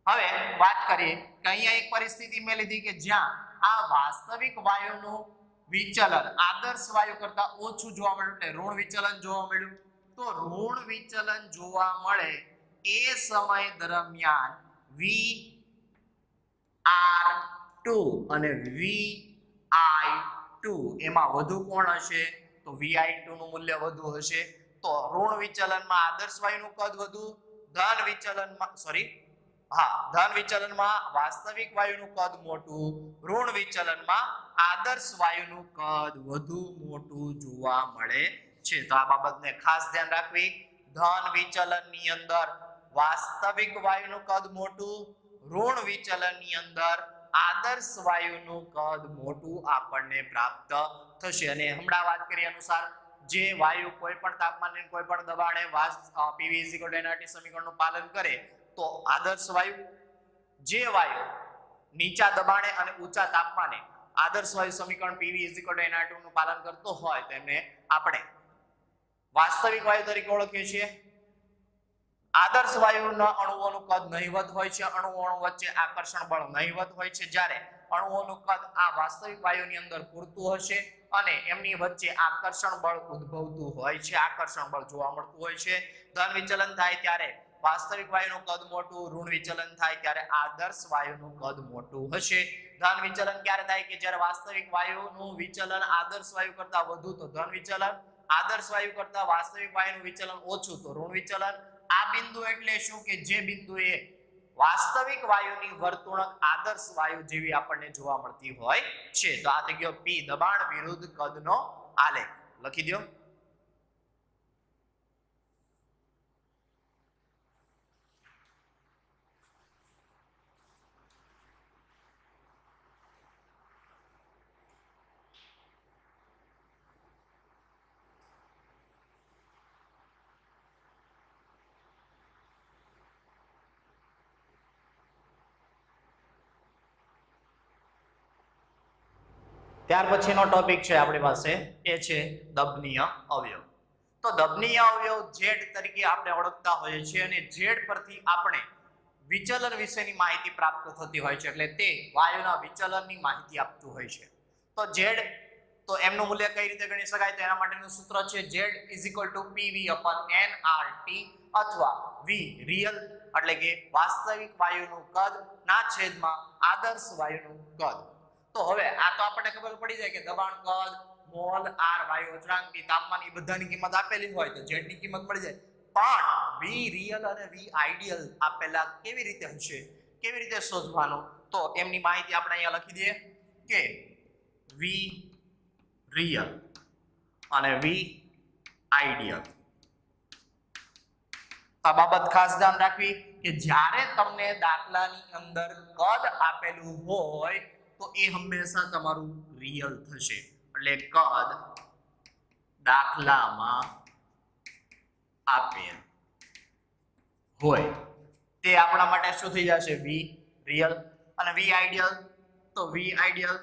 હવે વાત કરીએ કે અહીંયા એક પરિસ્થિતિ મેં લીધી કે જ્યાં આ વાસ્તવિક વાયુનું વિચલન આદર્શ વાયુ કરતા ઓછું જોવા મળ્યું, એટલે ઋણ વિચલન જોવા મળ્યું. તો ઋણ વિચલન જોવા મળે એ સમય દરમિયાન VR2 અને VI2 એમાં વધુ કોણ હશે તો VI2 નું મૂલ્ય વધુ હશે. તો ઋણ વિચલનમાં આદર્શ વાયુનું કદ વધુ, ધન વિચલનમાં વાસ્તવિક વાયુનું કદ મોટું, ઋણ વિચલનમાં આદર્શ વાયુનું કદ વધુ મોટું જોવા મળે છે. તો આ બાબતને ખાસ ધ્યાન રાખવી. ધન વિચલનની અંદર વાસ્તવિક વાયુનું કદ મોટું, ઋણ વિચલનની અંદર આદર્શ વાયુનું કદ મોટું આપણને પ્રાપ્ત થશે. અને હમણાં વાત કરી અનુસાર જે વાયુ કોઈ પણ તાપમાને કોઈ પણ દબાણે PV nRT સમીકરણનું પાલન કરે તો આદર્શ વાયુ, જે વાયુ નીચા દબાણે અને ઊંચા તાપમાને આદર્શ વાયુ સમીકરણ PV nRT નું પાલન કરતો હોય તો એમને આપણે વાસ્તવિક વાયુ તરીકે ઓળખીએ છીએ. આદર્શ વાયુના અણુઓનું કદ નહીવત હોય છે, અણુ વચ્ચે આકર્ષણ બળ નહીવત હોય છે, જ્યારે અણુઓનું કદ આ વાસ્તવિક વાયુની અંદર પૂરતું હશે અને એમની વચ્ચે આકર્ષણ બળ ઉદ્ભવતું હોય છે, આકર્ષણ બળ જોવા મળતું હોય છે. ધન વિચલન થાય ત્યારે વાસ્તવિક વાયુનું કદ મોટું, ઋણ વિચલન થાય ત્યારે આદર્શ વાયુનું કદ મોટું હશે. ધન વિચલન ક્યારે થાય કે જ્યારે વાસ્તવિક વાયુનું વિચલન આદર્શ વાયુ કરતા વધુ તો ધન વિચલન, આદર્શ વાયુ કરતા વાસ્તવિક વાયુનું વિચલન ઓછું તો ઋણ વિચલન. આ બિંદુ એટલે શું કે જે બિંદુએ વાસ્તવિક વાયુની વર્તુણક આદર્શ વાયુ જેવી આપણને જોવા મળતી હોય છે. તો આ થઈ ગયો P, દબાણ વિરુદ્ધ કદનો આલેખ. લખી દો. ત્યાર પછીનો ટોપિક છે આપણી પાસે એ છે દબનીય અવયવ. તો દબનીય અવયવ Z તરીકે આપણે ઓળખતા હોઈએ છીએ અને Z પરથી આપણે વિચલન વિશેની માહિતી પ્રાપ્ત થતી હોય છે, એટલે તે વાયુના વિચલનની માહિતી આપતું હોય છે. તો Z તો એમનું મૂલ્ય કઈ રીતે ગણી શકાય? તો એના માટેનું સૂત્ર છે Z PV/nRT અથવા V રિયલ એટલે કે વાસ્તવિક વાયુનું કદ ના છેદમાં આદર્શ વાયુનું કદ. તો હવે આ તો આપણને ખબર પડી જાય કે દબાણ, કદ, મોલ, આર, વાયુ અચળાંક, તાપમાન એ બધાની કિંમત આપેલી હોય તો Z ની કિંમત મળી જાય. પણ V રિયલ અને V આઈડિયલ આપેલા કેવી રીતે હશે, કેવી રીતે શોધવાનું? તો એમની માહિતી આપણે અહીંયા લખી દઈએ કે V રિયલ અને V આઈડિયલ. આ બાબત ખાસ ધ્યાન રાખવી કે જ્યારે તમને દાખલાની અંદર કદ આપેલું હોય તો એ હંમેશા તમારું રિયલ થશે. એટલે કદ દાખલામાં આપેલ હોય તે આપણા માટે શું થઈ જશે? V real. અને V આઈડિયલ, તો V આઈડિયલ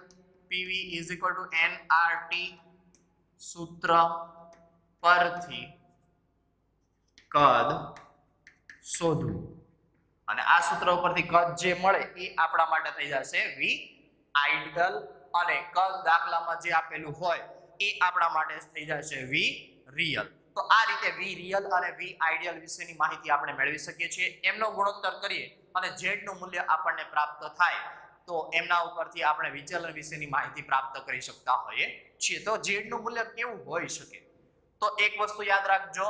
PV = nRT સૂત્ર પરથી કદ શોધવું. અને આ સૂત્ર ઉપરથી કદ જે મળે એ આપણા માટે થઈ જશે V આઈડિયલ અને કદ દાખલામાં જે આપેલું હોય એ આપણા માટે થઈ જશે V રિયલ. તો આ રીતે V રિયલ અને V આઈડિયલ વિશેની માહિતી આપણે મેળવી શકીએ છીએ. એમનો ગુણોત્તર કરીએ અને Z નું મૂલ્ય આપણને પ્રાપ્ત થાય તો એમના ઉપરથી આપણે વિચલન વિશેની માહિતી પ્રાપ્ત કરી શકતા હોઈએ છીએ. તો Z નું મૂલ્ય કેવું હોઈ શકે? તો એક વસ્તુ યાદ રાખજો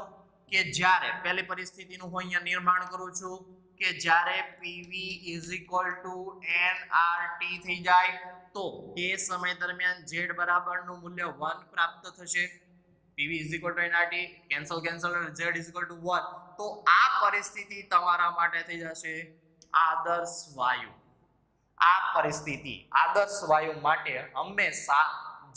કે જ્યારે પહેલી પરિસ્થિતિનું હું અહીંયા નિર્માણ કરું છું કે જ્યારે PV = nRT થઈ જાય તો એ સમય દરમિયાન Z બરાબરનું મૂલ્ય 1 પ્રાપ્ત થશે. PV = nRT cancel Z = 1. તો આ પરિસ્થિતિ તમારા માટે થઈ જશે આદર્શ વાયુ. આ પરિસ્થિતિ આદર્શ વાયુ માટે હંમેશા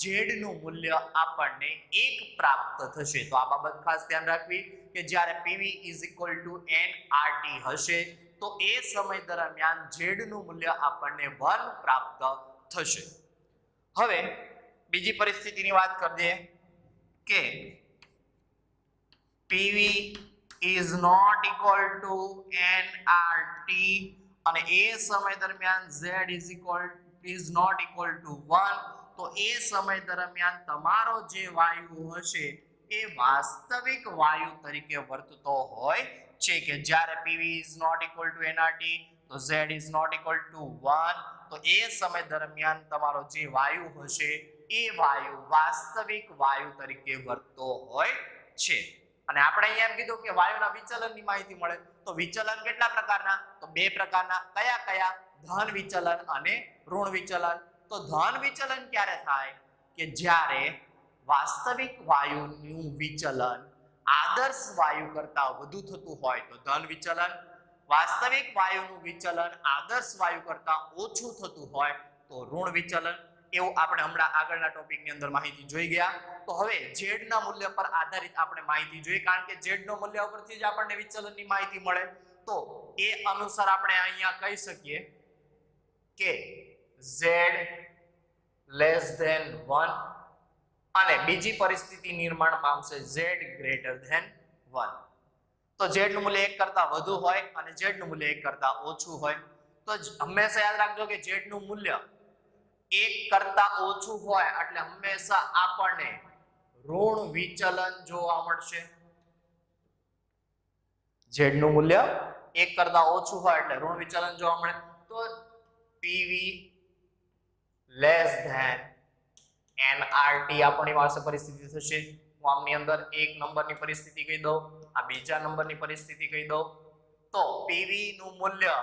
Z નું મૂલ્ય આપણને 1 પ્રાપ્ત થશે. તો આ બાબત ખાસ ધ્યાન રાખવી કે જ્યારે PV = nRT હશે તો એ સમય દરમિયાન Z નું મૂલ્ય આપણને 1 પ્રાપ્ત થશે. હવે બીજી પરિસ્થિતિની વાત કરીએ કે PV ≠ nRT અને એ સમય દરમિયાન Z ≠ 1. તો એ સમય દરમિયાન તમારો જે વાયુ હશે એ વાસ્તવિક વાયુ તરીકે વર્તતો હોય છે કે જ્યારે PV ≠ nRT તો Z ≠ 1. તો એ સમય દરમિયાન તમારો જે વાયુ હશે એ વાયુ વાસ્તવિક વાયુ તરીકે વર્તતો હોય છે. અને આપણે અહીંયા એમ કીધું કે વાયુના વિચલનની માહિતી મળે. તો વિચલન કેટલા પ્રકારના? તો 2 પ્રકારના. કયા કયા? ધન વિચલન અને ઋણ વિચલન. તો ધન વિચલન ક્યારે થાય? કે જ્યારે વાસ્તવિક વાયુનું વિચલન આદર્શ વાયુ કરતા વધુ થતું હોય તો ધન વિચલન. વાસ્તવિક વાયુનું વિચલન આદર્શ વાયુ કરતા ઓછું થતું હોય તો ઋણ વિચલન. એવું આપણે હમણાં આગળના ટોપિકની અંદર માહિતી જોઈ ગયા. તો હવે Z ના મૂલ્ય પર આધારિત આપણે માહિતી જોઈએ, કારણ કે Z નો મૂલ્ય ઉપરથી જ આપણને વિચલનની માહિતી મળે. તો એ અનુસાર આપણે અહીંયા કહી શકીએ કે Z <1 અને બીજી પરિસ્થિતિ નિર્માણ પામશે Z <1. તો Z નું મૂલ્ય 1 કરતા વધુ હોય અને Z નું મૂલ્ય 1 કરતા ઓછું હોય. તો હંમેશા યાદ રાખજો કે Z નું મૂલ્ય 1 કરતા ઓછું હોય એટલે હંમેશા આપણને ઋણ વિચલન જોવા મળશે. z નું મૂલ્ય 1 કરતા ઓછું હોય એટલે ઋણ વિચલન જોવા મળે. તો PV લેસ ધેન NRT આપણી પાસે પરિસ્થિતિ થશે. હું આમની અંદર 1 નંબરની પરિસ્થિતિ કહી દઉં, આ બીજા નંબરની પરિસ્થિતિ કહી દઉં. તો PV નું મૂલ્ય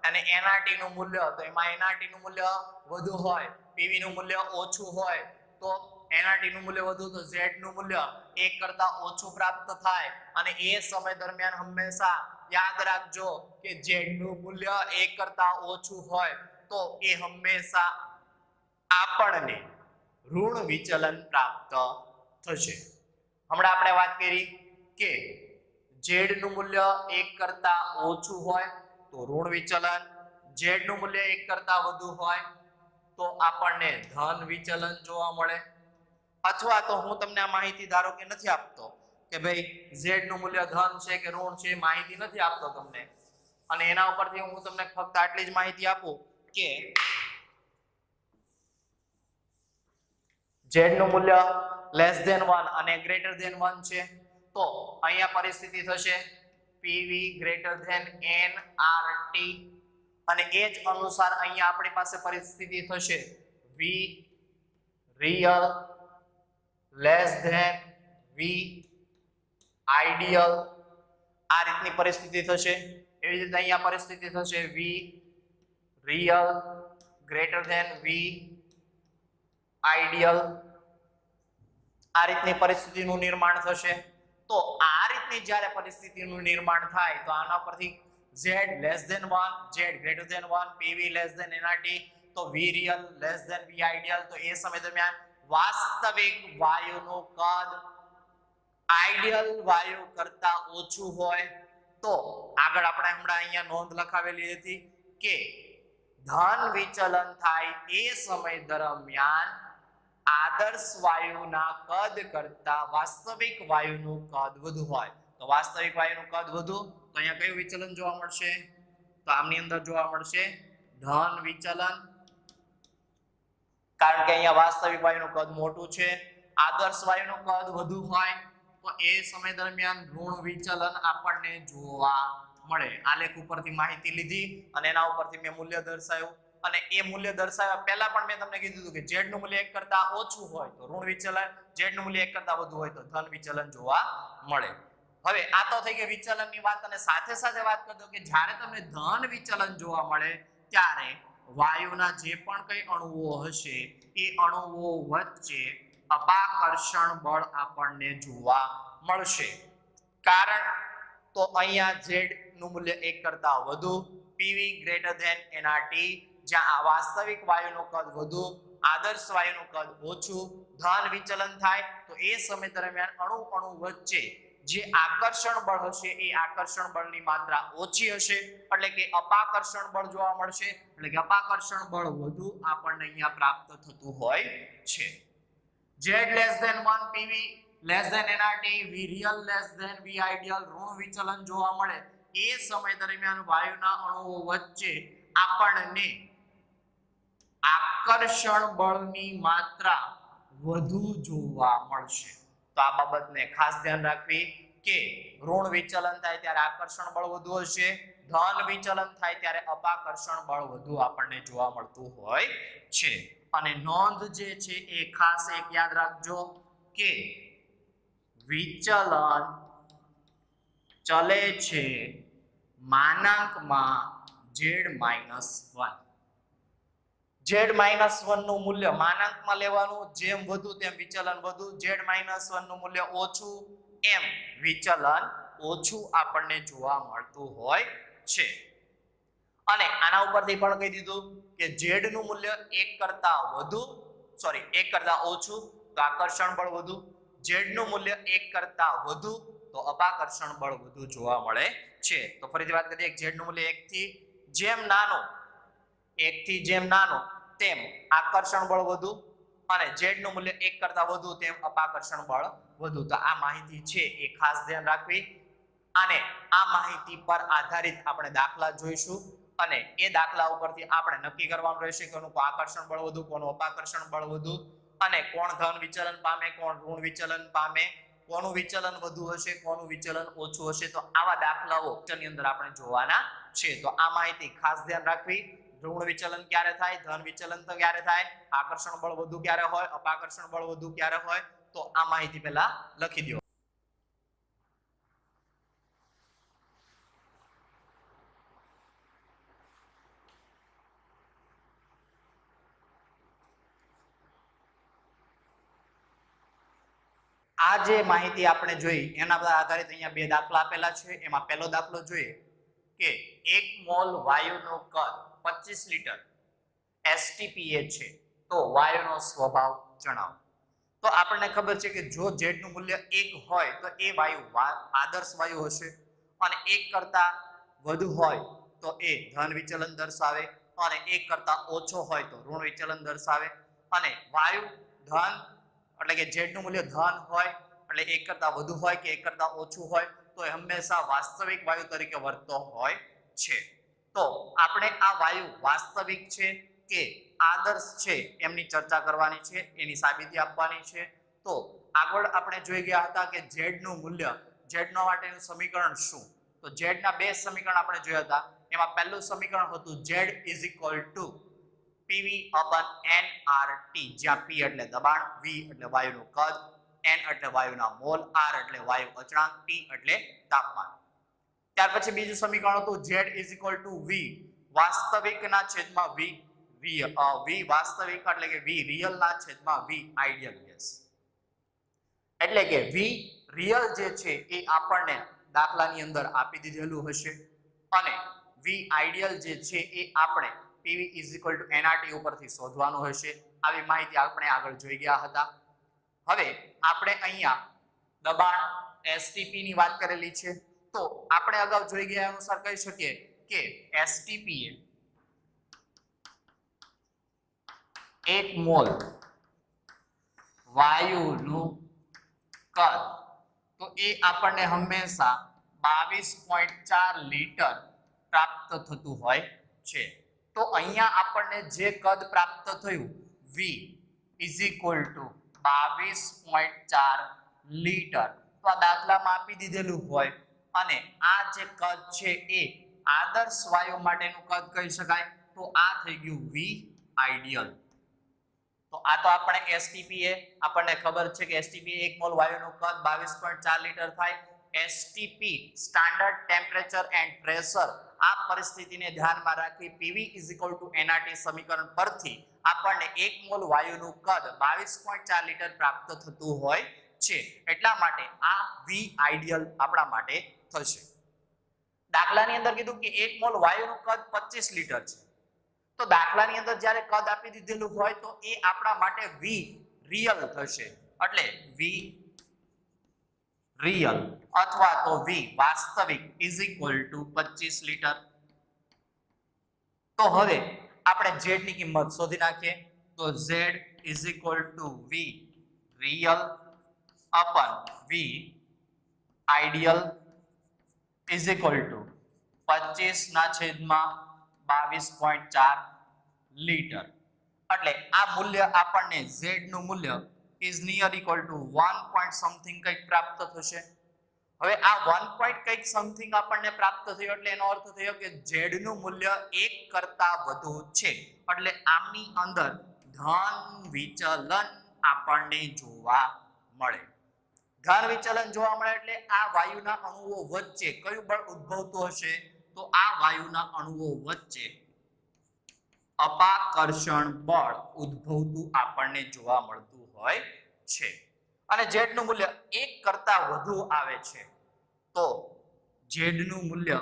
અને NRT નું મૂલ્ય, તો એમાં NRT નું મૂલ્ય વધુ હોય, PV નું મૂલ્ય ઓછું હોય. તો NRT નું મૂલ્ય વધુ, તો Z નું મૂલ્ય 1 કરતા ઓછું પ્રાપ્ત થાય. અને એ સમય દરમિયાન હંમેશા યાદ રાખજો કે Z નું મૂલ્ય 1 કરતા ઓછું હોય તો એ હંમેશા આપણને ઋણ વિચલન પ્રાપ્ત થશે. હમણાં આપણે વાત કરી કે Z નું મૂલ્ય 1 કરતા ઓછું હોય તો ઋણ વિચલન, Z નું મૂલ્ય 1 કરતા વધુ હોય તો આપણને ધન વિચલન જોવા મળે. અથવા તો હું તમને આ માહિતી ધારો કે નથી આપતો કે ભાઈ Z નું મૂલ્ય ધન છે કે ઋણ છે, માહિતી નથી આપતો તમને, અને એના ઉપરથી હું તમને ફક્ત આટલી જ માહિતી આપું કે Z નું મૂલ્ય લેસ ધેન 1 અને ગ્રેટર ધેન 1 છે તો અહીંયા પરિસ્થિતિ થશે PV ગ્રેટર ધેન NRT, અને એ જ અનુસાર અહીંયા આપણી પાસે પરિસ્થિતિ થશે V real less than V ideal. આ રીતની પરિસ્થિતિ થશે. એવી રીતે અહીંયા પરિસ્થિતિ થશે V real greater than V ideal. આ રીતની પરિસ્થિતિનું નિર્માણ થશે. તો આ રીતની જ્યારે પરિસ્થિતિનું નિર્માણ થાય તો આના પરથી Z less than 1, Z greater than 1, PV less than NRT, તો V real less than V ideal. તો એ સમય દરમિયાન વાસ્તવિક વાયુનું કદ આઈડિયલ વાયુ કરતા ઓછું હોય તો આગળ આપણે હમણાં અહીંયા નોંધ લખાવેલી હતી કે ધન વિચલન થાય એ સમય દરમિયાન આદર્શ વાયુના કદ કરતા વાસ્તવિક વાયુનું કદ વધુ હોય. તો વાસ્તવિક વાયુનું કદ વધુ તો અહીંયા કયું વિચલન જોવા મળશે? તો આમની અંદર જોવા મળશે ધન વિચલન, કારણ કે અહીંયા વાસ્તવિક વાયુનું કદ મોટું છે, આદર્શ વાયુનું કદ વધુ હોય તો એ સમય દરમિયાન ઋણ વિચલન આપણને જોવા મળે. આલેખ ઉપરથી માહિતી લીધી અને એના ઉપરથી મેં મૂલ્ય દર્શાવ્યું, અને એ મૂલ્ય દર્શાવ્યા પહેલા પણ મેં તમને કીધું હતું કે Z નું મૂલ્ય 1 કરતા ઓછું હોય તો ઋણ વિચલન, Z નું મૂલ્ય 1 કરતા વધુ હોય તો ધન વિચલન જોવા મળે. હવે આ તો થઈ ગઈ વિચલનની વાત, અને સાથે સાથે વાત કરી દો કે જ્યારે તમને ધન વિચલન જોવા મળે ત્યારે વાયુના જે પણ કઈ અણુઓ હશે એ અણુઓ વચ્ચે અપાકર્ષણ બળ આપણને જોવા મળશે. કારણ તો અહીંયા Z નું મૂલ્ય 1 કરતા વધુ, PV ગ્રેટર ધેન NRT, જ્યાં વાસ્તવિક વાયુનું કદ વધુ, આદર્શ વાયુનું કદ ઓછું, ધન વિચલન થાય તો એ સમય દરમિયાન અણુ વચ્ચે જે આકર્ષણ બળ હશે એ આકર્ષણ બળની માત્રા ઓછી હશે, એટલે કે અપાકર્ષણ બળ જોવા મળશે. એટલે કે અપાકર્ષણ બળ વધુ આપણને અહીંયા પ્રાપ્ત થતું હોય છે. Z less than 1, PV less than NRT, V real less than V ideal, ઋણ વિચલન જોવા મળે એ સમય દરમિયાન વાયુના અણુઓ વચ્ચે આપણને આકર્ષણ બળની માત્રા વધુ જોવા મળશે. તો આ બાબતને ખાસ ધ્યાન રાખવી કે ઋણ વિચલન થાય ત્યારે આકર્ષણ બળ વધુ હશે, ધન વિચલન થાય ત્યારે અપાકર્ષણ બળ વધુ આપણને જોવા મળતું હોય છે. અને નોંધ જે છે એ ખાસ એક યાદ રાખજો કે વિચલન ચલે છે માનાંકમાં Z-1. Z-1 નું મૂલ્ય માનાંકમાં લેવાનું, જેમ વધુ તેમ વિચલન વધુ, Z-1 નું મૂલ્ય ઓછું એમ વિચલન ઓછું આપણને જોવા મળતું હોય છે. અને આના ઉપરથી પણ કહી દીધું કે Z નું મૂલ્ય 1 કરતા ઓછું તો આકર્ષણ બળ વધુ, Z નું મૂલ્ય 1 કરતા વધુ તો અપાકર્ષણ બળ વધુ જોવા મળે છે. તો ફરીથી વાત કરીએ, Z નું મૂલ્ય 1 થી જેમ નાનો તેમ આકર્ષણ બળ વધુ, અને Z નું મૂલ્ય 1 કરતા વધુ તેમ અપાકર્ષણ બળ વધુ. તો આ માહિતી છે એ ખાસ ધ્યાન રાખવી, અને આ માહિતી પર આધારિત આપણે દાખલા જોઈશું, અને એ દાખલા ઉપરથી આપણે નક્કી કરવાનું રહેશે કે કોનું આકર્ષણ બળ વધુ, કોનું અપાકર્ષણ બળ વધુ, અને કોણ ધન વિચલન પામે, કોણ ઋણ વિચલન પામે, કોનું વિચલન વધુ હશે, કોનું વિચલન ઓછું હશે, તો આવા દાખલાઓ ની અંદર આપણે જોવાના છે. તો આ માહિતી ખાસ ધ્યાન રાખવી. ઋણ વિચલન ક્યારે થાય, ધન વિચલન તો ક્યારે થાય, આકર્ષણ બળ વધુ ક્યારે હોય, અપાકર્ષણ બળ વધુ ક્યારે હોય, તો આ માહિતી પહેલા લખી દો. આ જે માહિતી આપણે જોઈ એના પર આધારિત અહીંયા બે દાખલા આપેલા છે. એમાં પહેલો દાખલો જોઈએ કે 1 મોલ વાયુનું કદ 25 લીટર STPA છે, તો વાયુનો સ્વભાવ જણાવો. તો આપણને ખબર છે કે જો Z નું મૂલ્ય 1 હોય તો એ વાયુ આદર્શ વાયુ હશે, અને 1 કરતા વધુ હોય તો એ ધન વિચલન દર્શાવે, અને 1 કરતા ઓછો હોય તો ઋણ વિચલન દર્શાવે. અને વાયુ ધન એટલે કે Z નું મૂલ્ય ધન હોય એટલે 1 કરતા વધુ હોય કે 1 કરતા ઓછું હોય તો એ હંમેશા વાસ્તવિક વાયુ તરીકે વર્તતો હોય છે. તો આપણે આ વાયુ વાસ્તવિક છે કે આદર્શ છે એમની ચર્ચા કરવાની છે, એની સાબિતી આપવાની છે. તો આગળ આપણે જોઈ ગયા હતા કે Z નું મૂલ્ય, Z નો માટેનું સમીકરણ શું, તો Z ના બે સમીકરણ આપણે જોયા હતા. એમાં પહેલું સમીકરણ હતું Z PV upon nRT, જ્યાં P એટલે દબાણ, V એટલે વાયુનું કદ, N એટલે વાયુના મોલ, R એટલે વાયુ અચળાંક, T એટલે તાપમાન. ત્યાર પછી બીજું સમીકરણ હતું Z V વાસ્તવિકના છેદમાં V વાસ્તવિક એટલે કે V રિયલ ના છેદમાં V આઈડિયલ ગેસ. એટલે કે V રિયલ જે છે એ આપણને દાખલાની અંદર આપી દીધેલું હશે, અને V આઈડિયલ જે છે એ આપણે PV NRT ઉપરથી શોધવાનું હશે. આવી માહિતી આપણે આગળ જોઈ ગયા હતા. હવે આપણે અહીંયા દબાણ STP ની વાત કરેલી છે, તો આપણે અગાઉ જોઈ ગયા અનુસાર કહી શકીએ કે STP એ 1 મોલ વાયુનું કદ, તો એ આપણને હંમેશા 22.4 લીટર પ્રાપ્ત થતું હોય છે. તો અહીંયા આપણને જે કદ પ્રાપ્ત થયું V is equal to 22.4 litre, તો આ દાખલામાં આપી દીધેલું હોય, અને આ જે કદ છે એ આદર્શ વાયુ માટેનું કદ કહી શકાય, તો આ થઈ ગયું V આઈડિયલ. તો આ તો આપણે STPA આપણને ખબર છે કે STPA 1 મોલ વાયુનું કદ 22.4 લીટર થાય. STP standard temperature and pressure, આ પરિસ્થિતિને ધ્યાનમાં રાખી PV NRT સમીકરણ પરથી આપણને 1 મોલ વાયુનું કદ 22.4 લીટર પ્રાપ્ત થતું હોય છે. એટલા માટે આ V આઈડિયલ આપણા માટે થશે. દાખલાની અંદર કીધું કે 1 મોલ વાયુનું કદ 25 લીટર છે, તો દાખલાની અંદર જ્યારે કદ આપી દીધેલું હોય તો એ આપણા માટે V રિયલ થશે. એટલે V રિયલ અથવા તો V વાસ્તવિક is equal to 25 લીટર. તો હવે આપણે Z ની કિંમત શોધી નાખીએ. તો Z is equal to V real upon V ideal is equal to 25 ના છેદમાં 22.4 લીટર. એટલે આ મૂલ્ય આપણને Z નું મૂલ્ય is near equal to 1 point something કંઈક પ્રાપ્ત થશે. હવે આ 1 point કંઈક સમથિંગ આપણને પ્રાપ્ત થયો એટલે એનો અર્થ થયો કે Z નું મૂલ્ય 1 કરતા વધુ છે. એટલે આમની અંદર ધન વિચલન આપણને જોવા મળે. ધન વિચલન જોવા મળે એટલે આ વાયુના અણુઓ વચ્ચે કયું બળ ઉદ્ભવતું હશે, તો આ વાયુના અણુઓ વચ્ચે અપાકર્ષણ બળ ઉદ્ભવતું આપણને જોવા મળતું હોય છે. અને Z નું મૂલ્ય 1 કરતા વધુ આવે છે, તો Z નું મૂલ્ય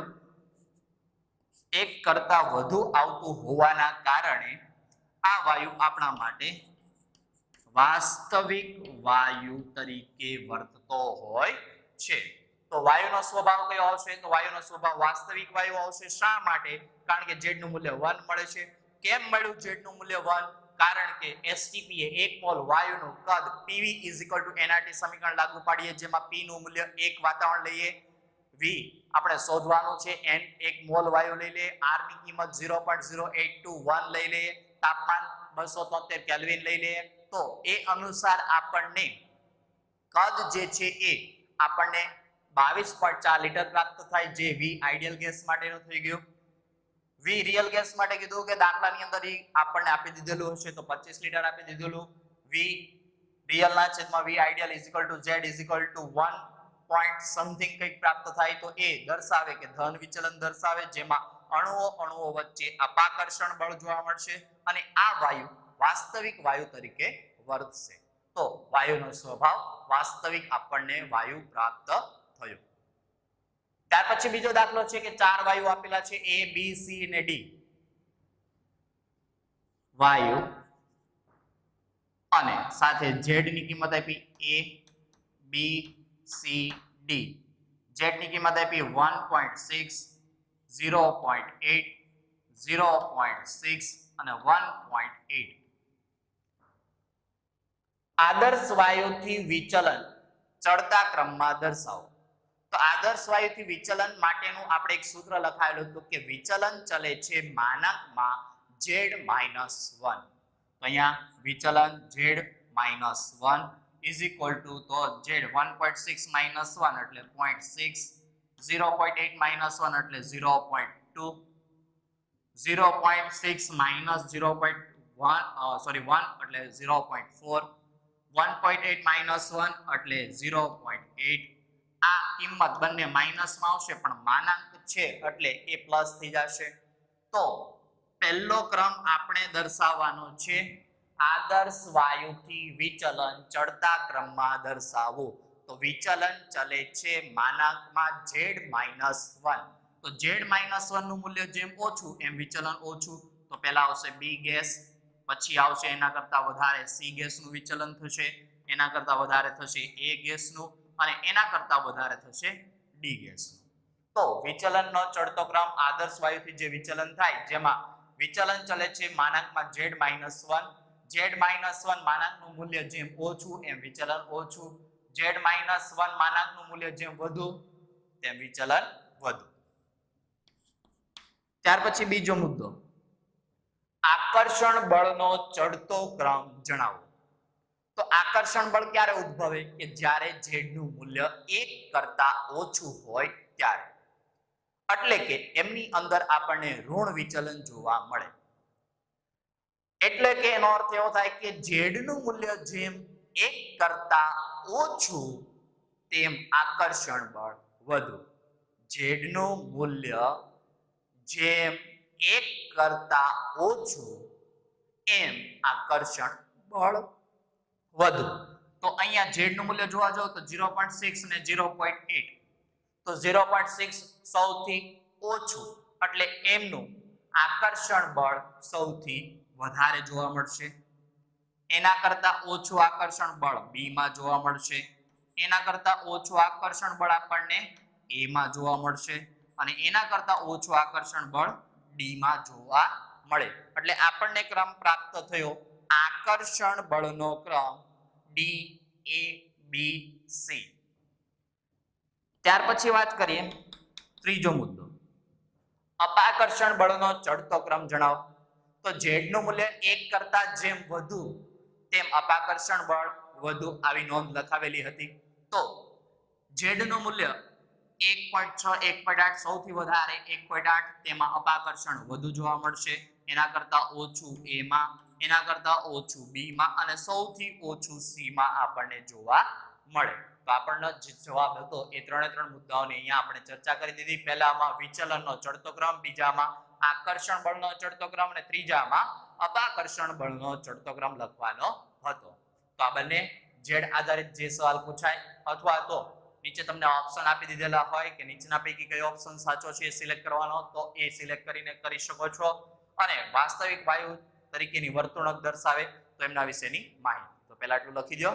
1 કરતા વધુ આવતું હોવાના કારણે આ વાયુ આપણા માટે વાસ્તવિક વાયુ તરીકે વર્તતો હોય છે. તો વાયુનો સ્વભાવ કયો આવશે, તો વાયુનો સ્વભાવ વાસ્તવિક વાયુ આવશે. શા માટે? કારણ કે Z નું મૂલ્ય 1 મળે છે. કેમ મળ્યું Z નું મૂલ્ય 1? કારણ કે STPA 1 મોલ વાયુનું કદ PV NRT સમીકરણ લાગુ પાડીએ, જેમાં P નું મૂલ્ય 1 વાતાવરણ લઈએ, V આપણે શોધવાનું છે, N 1 મોલ વાયુ લઈ લઈએ, R ની કિંમત 0.0821 લઈ લઈએ, તાપમાન 273 કેલ્વિન લઈ લઈએ. તો એ અનુસાર આપણને કદ જે છે એ આપણને 22.4 લીટર પ્રાપ્ત થાય, જે વી આઈડિયલ ગેસ માટેનું થઈ ગયું. વી રિયલ ગેસ માટે કીધું કે દાખલાની અંદર આપણને આપી દીધેલું હશે તો 25 લીટર આપી દીધેલું. વી રિયલ ના છેદમાં V ideal is equal to Z is equal to 1 point something કંઈક પ્રાપ્ત થાય, તો એ દર્શાવે કે ધન વિચલન દર્શાવે, જેમાં અણુઓ વચ્ચે અપાકર્ષણ બળ જોવા મળશે અને આ વાયુ વાસ્તવિક વાયુ તરીકે વર્તશે. તો વાયુનો સ્વભાવ વાસ્તવિક આપણને વાયુ પ્રાપ્ત થયો. ત્યાર પછી બીજો દાખલો છે કે 4 વાયુ આપેલા છે A B C અને D. વાયુ અને સાથે Z ની કિંમત આપી A B C D. Z ની કિંમત આપી 1.6, 0.8, 0.6 અને 1.8. આદર્શ વાયુથી વિચલન ચડતા ક્રમમાં દર્શાવો. તો આદર્શ વાયુથી વિચલન માટેનું આપણે એક સૂત્ર લખાયેલું હતું કે વિચલન ચલે છે માનાંકમાં Z-1. તો અહીંયા વિચલન Z-1 ઇઝ ઇક્વલ ટુ તો Z 1.6 - 1 એટલે 0.6, 0.8 - 1 એટલે 0.2, 0.6 - 1 એટલે 0.4, 1.8 - 1 એટલે 0.8. આ કિંમત બંને માઈનસમાં આવશે પણ માનાંક છે એટલે એ પ્લસ થઈ જશે. તો પહેલો ક્રમ આપણે દર્શાવવાનો છે આદર્શ વાયુથી વિચલન ચડતા ક્રમમાં દર્શાવો. તો વિચલન ચલે છે માનાંકમાં Z-1. તો Z-1 નું મૂલ્ય જેમ ઓછું એમ વિચલન ઓછું. તો પહેલા આવશે B ગેસ, પછી આવશે એના કરતા વધારે C ગેસનું વિચલન થશે, એના કરતા વધારે થશે A ગેસનું અને એના કરતા વધારે થશે D ગેસનું. તો વિચલનનો ચડતો ક્રમ આદર્શ વાયુથી જે વિચલન થાય જેમાં વિચલન ચલે છે માનાંકમાં Z-1. Z-1 માનાંકનું મૂલ્ય જેમ ઓછું એમ વિચલન ઓછું, Z-1 માનાંકનું મૂલ્ય જેમ વધુ તેમ વિચલન વધુ. ત્યાર પછી બીજો મુદ્દો, આકર્ષણ બળનો ચડતો ક્રમ જણાવો. તો આકર્ષણ બળ ક્યારે ઉદ્ભવે કે જ્યારે Z નું મૂલ્ય 1 કરતા ઓછું હોય ત્યારે, એટલે કે એમની અંદર આપણને ઋણ વિચલન જોવા મળે. એટલે કે એનો અર્થ એવો થાય કે Z નું મૂલ્ય જેમ 1 કરતા ઓછું તેમ આકર્ષણ બળ વધુ. Z નું મૂલ્ય જેમ 1 કરતા ઓછું એમ આકર્ષણ બળ વધુ. તો અહીંયા Z નું મૂલ્ય જોવા જાવ તો 0.6 અને 0.8. તો 0.6 સૌથી ઓછું એટલે એમનું આકર્ષણ બળ સૌથી વધારે જોવા મળશે. એના કરતા ઓછું આકર્ષણ બળ B માં જોવા મળશે. એના કરતા ઓછું આકર્ષણ બળ આપણને A માં જોવા મળશે અને એના કરતા ઓછું આકર્ષણ બળ D માં જોવા મળે. એટલે આપણને ક્રમ પ્રાપ્ત થયો આકર્ષણ બળનો ક્રમ D A B C. ત્યાર પછી વાત કરીએ ત્રીજો મુદ્દો, અપાકર્ષણ બળનો ચડતો ક્રમ જણાવો. તો Z નું મૂલ્ય 1 કરતા જેમ વધુ તેમ અપાકર્ષણ બળ વધુ, આવી નોંધ લખાવેલી હતી. તો Z નું મૂલ્ય 1.6, 1.8 સૌથી વધારે 1.8 તેમાં અપાકર્ષણ વધુ જોવા મળશે, એના કરતા ઓછું A માં, એના કરતા ઓછું B માં અને સૌથી ઓછું C માં આપણને જોવા મળે. તો આપણનો જે જવાબ હતો એ ત્રણે મુદ્દાઓની અહીંયા આપણે ચર્ચા કરી દીધી. પહેલામાં વિચલનનો ચડતો ક્રમ, બીજામાં આકર્ષણ બળનો ચડતો ક્રમ અને ત્રીજામાં અપાકર્ષણ બળનો ચડતો ક્રમ લખવાનો હતો. તો આ બંને Z આધારિત જે સવાલ પૂછાય અથવા તો નીચે તમને ઓપ્શન આપી દીધેલા હોય કે નીચેના પૈકી કયો ઓપ્શન સાચો છે એ સિલેક્ટ કરવાનો, તો એ સિલેક્ટ કરીને કરી શકો છો. અને વાસ્તવિક વાયુ તરીકેની વર્તણૂક દર્શાવે તો એમના વિશેની માહિતી. તો પહેલા એટલું લખી દો.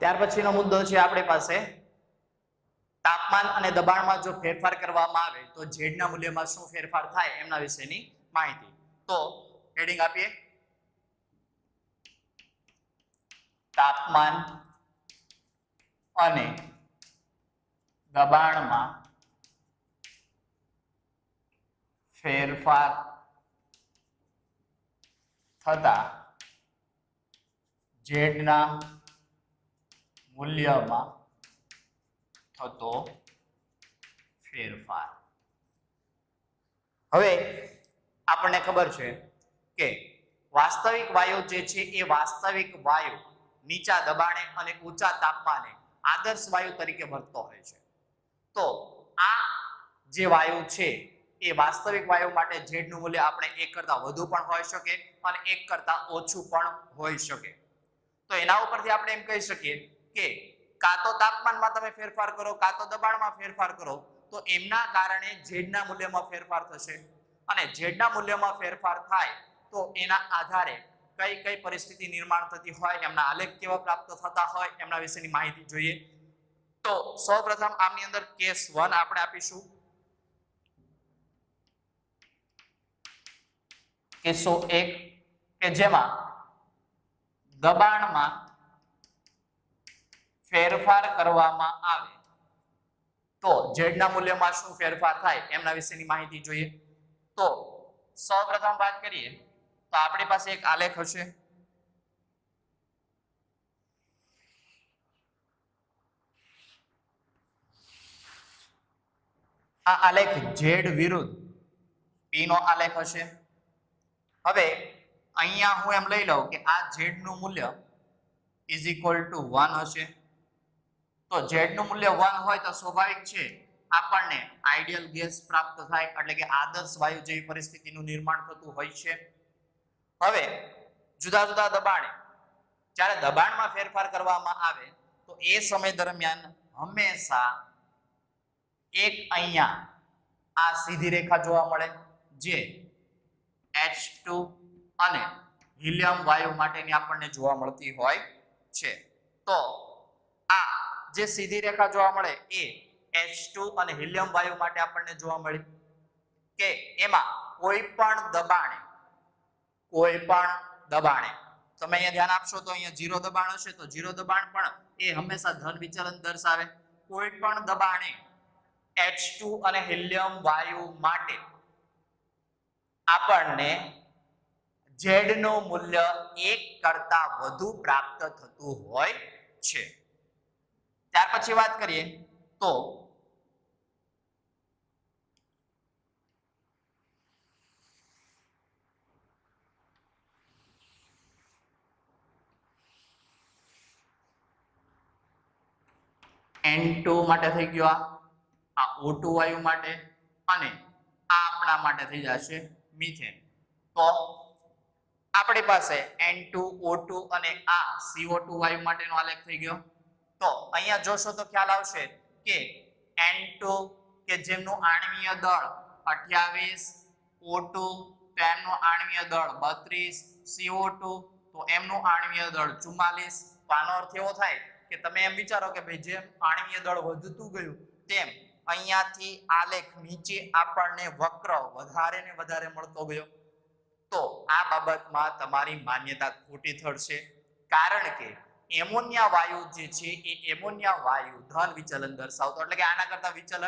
ત્યાર પછીનો મુદ્દો છે આપણી પાસે તાપમાન અને દબાણમાં જો ફેરફાર કરવામાં આવે તો ઝેડના મૂલ્યમાં શું ફેરફાર થાય એમના વિશેની માહિતી. તો હેડિંગ આપીએ, તાપમાન અને દબાણમાં ફેરફાર થતા ઝેડના મૂલ્યમાં થતો ફેરફાર. હવે આપણને ખબર છે કે વાસ્તવિક વાયુ જે છે એ વાસ્તવિક વાયુ નીચા દબાણે અને ઊંચા તાપમાને આદર્શ વાયુ તરીકે વર્તતો હોય છે. તો આ જે વાયુ છે એ વાસ્તવિક વાયુ માટે ઝેડનું મૂલ્ય આપણે 1 કરતા વધુ પણ હોઈ શકે અને 1 કરતા ઓછું પણ હોઈ શકે. તો એના ઉપરથી આપણે એમ કહી શકીએ કે કાં તો તાપમાનમાં તમે ફેરફાર કરો કાં તો દબાણમાં ફેરફાર કરો તો એમના કારણે ઝેડના મૂલ્યમાં ફેરફાર થશે અને ઝેડના મૂલ્યમાં ફેરફાર થાય તો એના આધારે કઈ કઈ પરિસ્થિતિ નિર્માણ થતી હોય, એમના આલેખ કેવા પ્રાપ્ત થતા હોય એમના વિશેની માહિતી જોઈએ. તો સૌપ્રથમ આમની અંદર કેસ 1 આપણે આપીશું. કેસો 1 કે જેમાં દબાણમાં ફેરફાર કરવામાં આવે તો ઝેડના મૂલ્યમાં શું ફેરફાર થાય એમના વિશેની માહિતી જોઈએ. તો સૌપ્રથમ વાત કરીએ તો આપણી પાસે એક આલેખ હશે. આ આલેખ ઝેડ વિરુદ્ધ પી નો આલેખ હશે. હવે અહીંયા હું એમ લઈ લઉં કે આ ઝેડ નું મૂલ્ય ઇઝ ઇક્વલ ટુ 1 હશે. તો ઝેડ નું મૂલ્ય 1 હોય તો સ્વાભાવિક છે આપણને આઈડિયલ ગેસ પ્રાપ્ત થાય, એટલે કે આદર્શ વાયુ જેવી પરિસ્થિતિનું નિર્માણ થતું હોય છે. હવે જુદા જુદા દબાણે જ્યારે દબાણમાં ફેરફાર કરવામાં આવે તો એ સમય દરમિયાન હંમેશા એક અહીંયા આ સીધી રેખા જોવા મળે જે H2 અને હિલિયમ વાયુ માટેની આપણને જોવા મળતી હોય છે. તો આ જે સીધી રેખા જોવા મળે એ H2 અને હિલિયમ વાયુ માટે આપણને જોવા મળી કે એમાં કોઈ પણ દબાણે તમે અહીંયા ધ્યાન આપશો તો અહીંયા 0 દબાણ હશે તો 0 દબાણ પણ એ હંમેશા ધન વિચલન દર્શાવે. કોઈ પણ દબાણે H2 અને હિલિયમ વાયુ માટે આપણને Z નું મૂલ્ય 1 કરતા વધુ પ્રાપ્ત થતું હોય છે. ત્યાર પછી વાત કરીએ તો N2 માટે થઈ ગયો, આ O2 વાયુ માટે અને આ આપણા માટે થઈ જશે મિથેન. તો આપણી પાસે N2 O2 અને આ CO2 વાયુ માટેનો આલેખ થઈ ગયો. તો અહીંયા જોશો તો ખ્યાલ આવશે કે N2 કે જેમનું આણ્વીય દળ 28, O2 તેમનું આણ્વીય દળ 32, CO2 તો એમનું આણ્વીય દળ 44. તો આનો અર્થ એવો થાય કે તમે એમ વિચારો કે ભાઈ જેમ આણ્વીય દળ વધતું ગયું તેમ અહીંયાથી આલેખ નીચે આપણને વક્ર વધારે ને વધારે મળતો ગયો. તો આ બાબતમાં તમારી માન્યતા ખોટી ઠરશે, કારણ કે એમોનિયા વાયુ જે છે એ એમોનિયા વાયુ ધન વિચલન દર્શાવતો, એટલે કે આના કરતા વિચલન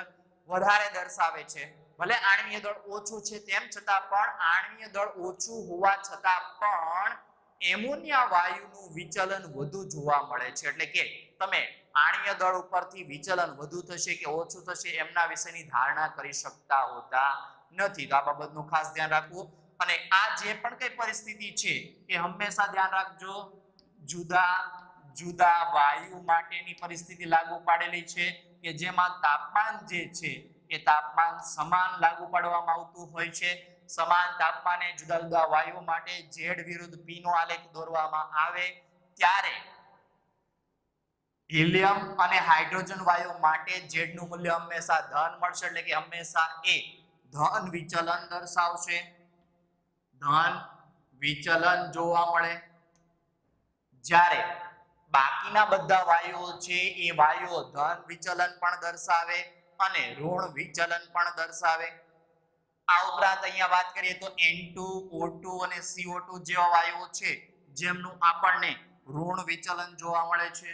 વધારે દર્શાવે છે. ભલે આણ્વીય દળ ઓછું છે તેમ છતાં પણ આણ્વીય દળ ઓછું હોવા છતાં પણ એમોનિયા વાયુનું વિચલન વધુ જોવા મળે છે. એટલે કે તમે આણ્વીય દળ ઉપરથી વિચલન વધુ થશે કે ઓછું થશે એમના વિશેની ધારણા કરી શકતા હોતા નથી. તો આ બાબતનું ખાસ ધ્યાન રાખવું. અને આ જે પણ કઈ પરિસ્થિતિ છે એ હંમેશા ધ્યાન રાખજો, જુદા જુદા વાયુ માટેની પરિસ્થિતિ લાગુ પાડેલી છે કે જેમાં તાપમાન જે છે એ તાપમાન સમાન લાગુ પાડવામાં આવતું હોય છે. સમાન તાપમાને જુદા જુદા વાયુ માટે ઝેડ વિરુદ્ધ પી નો આલેખ દોરવામાં આવે ત્યારે હિલિયમ અને હાઇડ્રોજન વાયુ માટે ઝેડ નું મૂલ્ય હંમેશા ધન મળશે, એટલે કે હંમેશા એ ધન વિચલન દર્શાવશે. ધન વિચલન જોવા મળે. જ્યારે બાકીના બધા વાયુઓ છે એ વાયુઓ ધન વિચલન પણ દર્શાવે અને ઋણ વિચલન પણ દર્શાવે. આ ઉપરાંત અહીંયા વાત કરીએ તો N2, O2 અને CO2 જેવા વાયુઓ છે જેમનું આપણને ઋણ વિચલન જોવા મળે છે.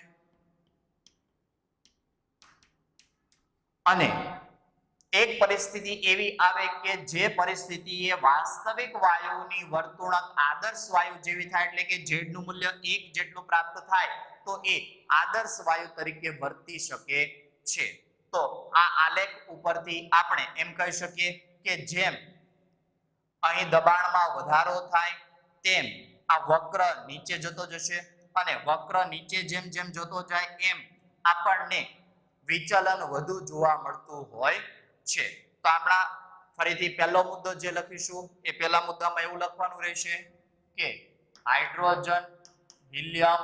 અને એક પરિસ્થિતિ એવી આવે કે જે પરિસ્થિતિએ વાસ્તવિક વાયુની વર્તુણક આદર્શ વાયુ જેવી થાય, એટલે કે Z નું મૂલ્ય 1 જેટલું પ્રાપ્ત થાય તો એ આદર્શ વાયુ તરીકે વર્તી શકે છે. તો આ આલેખ ઉપરથી આપણે એમ કહી શકીએ કે જેમ અહીં દબાણમાં વધારો થાય તેમ આ વક્ર નીચે જતો જશે અને વક્ર નીચે જેમ જેમ જતો જાય એમ આપણને વિચલન વધુ જોવા મળતું હોય છે. તો આપણા ફરીથી પહેલો મુદ્દો જે લખીશું એ પહેલા મુદ્દામાં એવું લખવાનું રહેશે કે હાઇડ્રોજન, હિલિયમ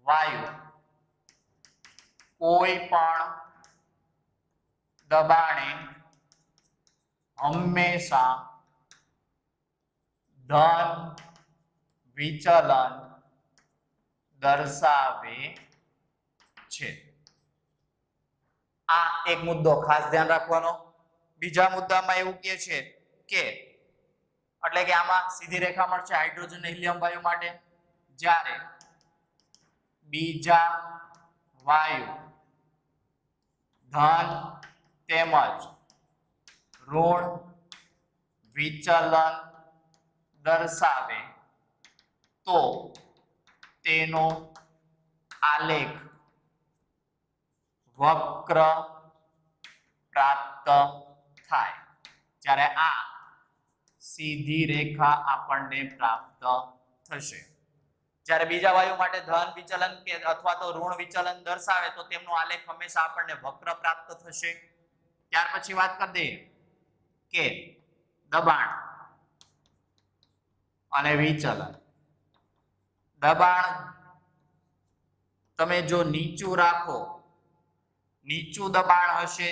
વાયુ કોઈ પણ દબાણે હંમેશા ધન વિચલન દર્શાવે છે. આ એક મુદ્દો ખાસ ધ્યાન રાખવાનો. બીજા મુદ્દામાં એવું કહે છે કે એટલે કે આમાં સીધી રેખા મળશે હાઇડ્રોજન અને હિલિયમ વાયુ માટે. જ્યારે બીજા વાયુ ધન તેમજ ઋણ વિચલન દર્શાવે તો તેનો આલેખ વક્ર પ્રાપ્ત થાય. જ્યારે આ સીધી રેખા આપણને પ્રાપ્ત થશે. જ્યારે બીજા વાયુ માટે ધન વિચલન કે અથવા તો ઋણ વિચલન દર્શાવે તો તેમનો આલેખ હંમેશા આપણને વક્ર પ્રાપ્ત થશે. ત્યાર પછી વાત કરી દઈએ કે દબાણ અને વિચલન. દબાણ તમે જો નીચું રાખો, નીચું દબાણ હશે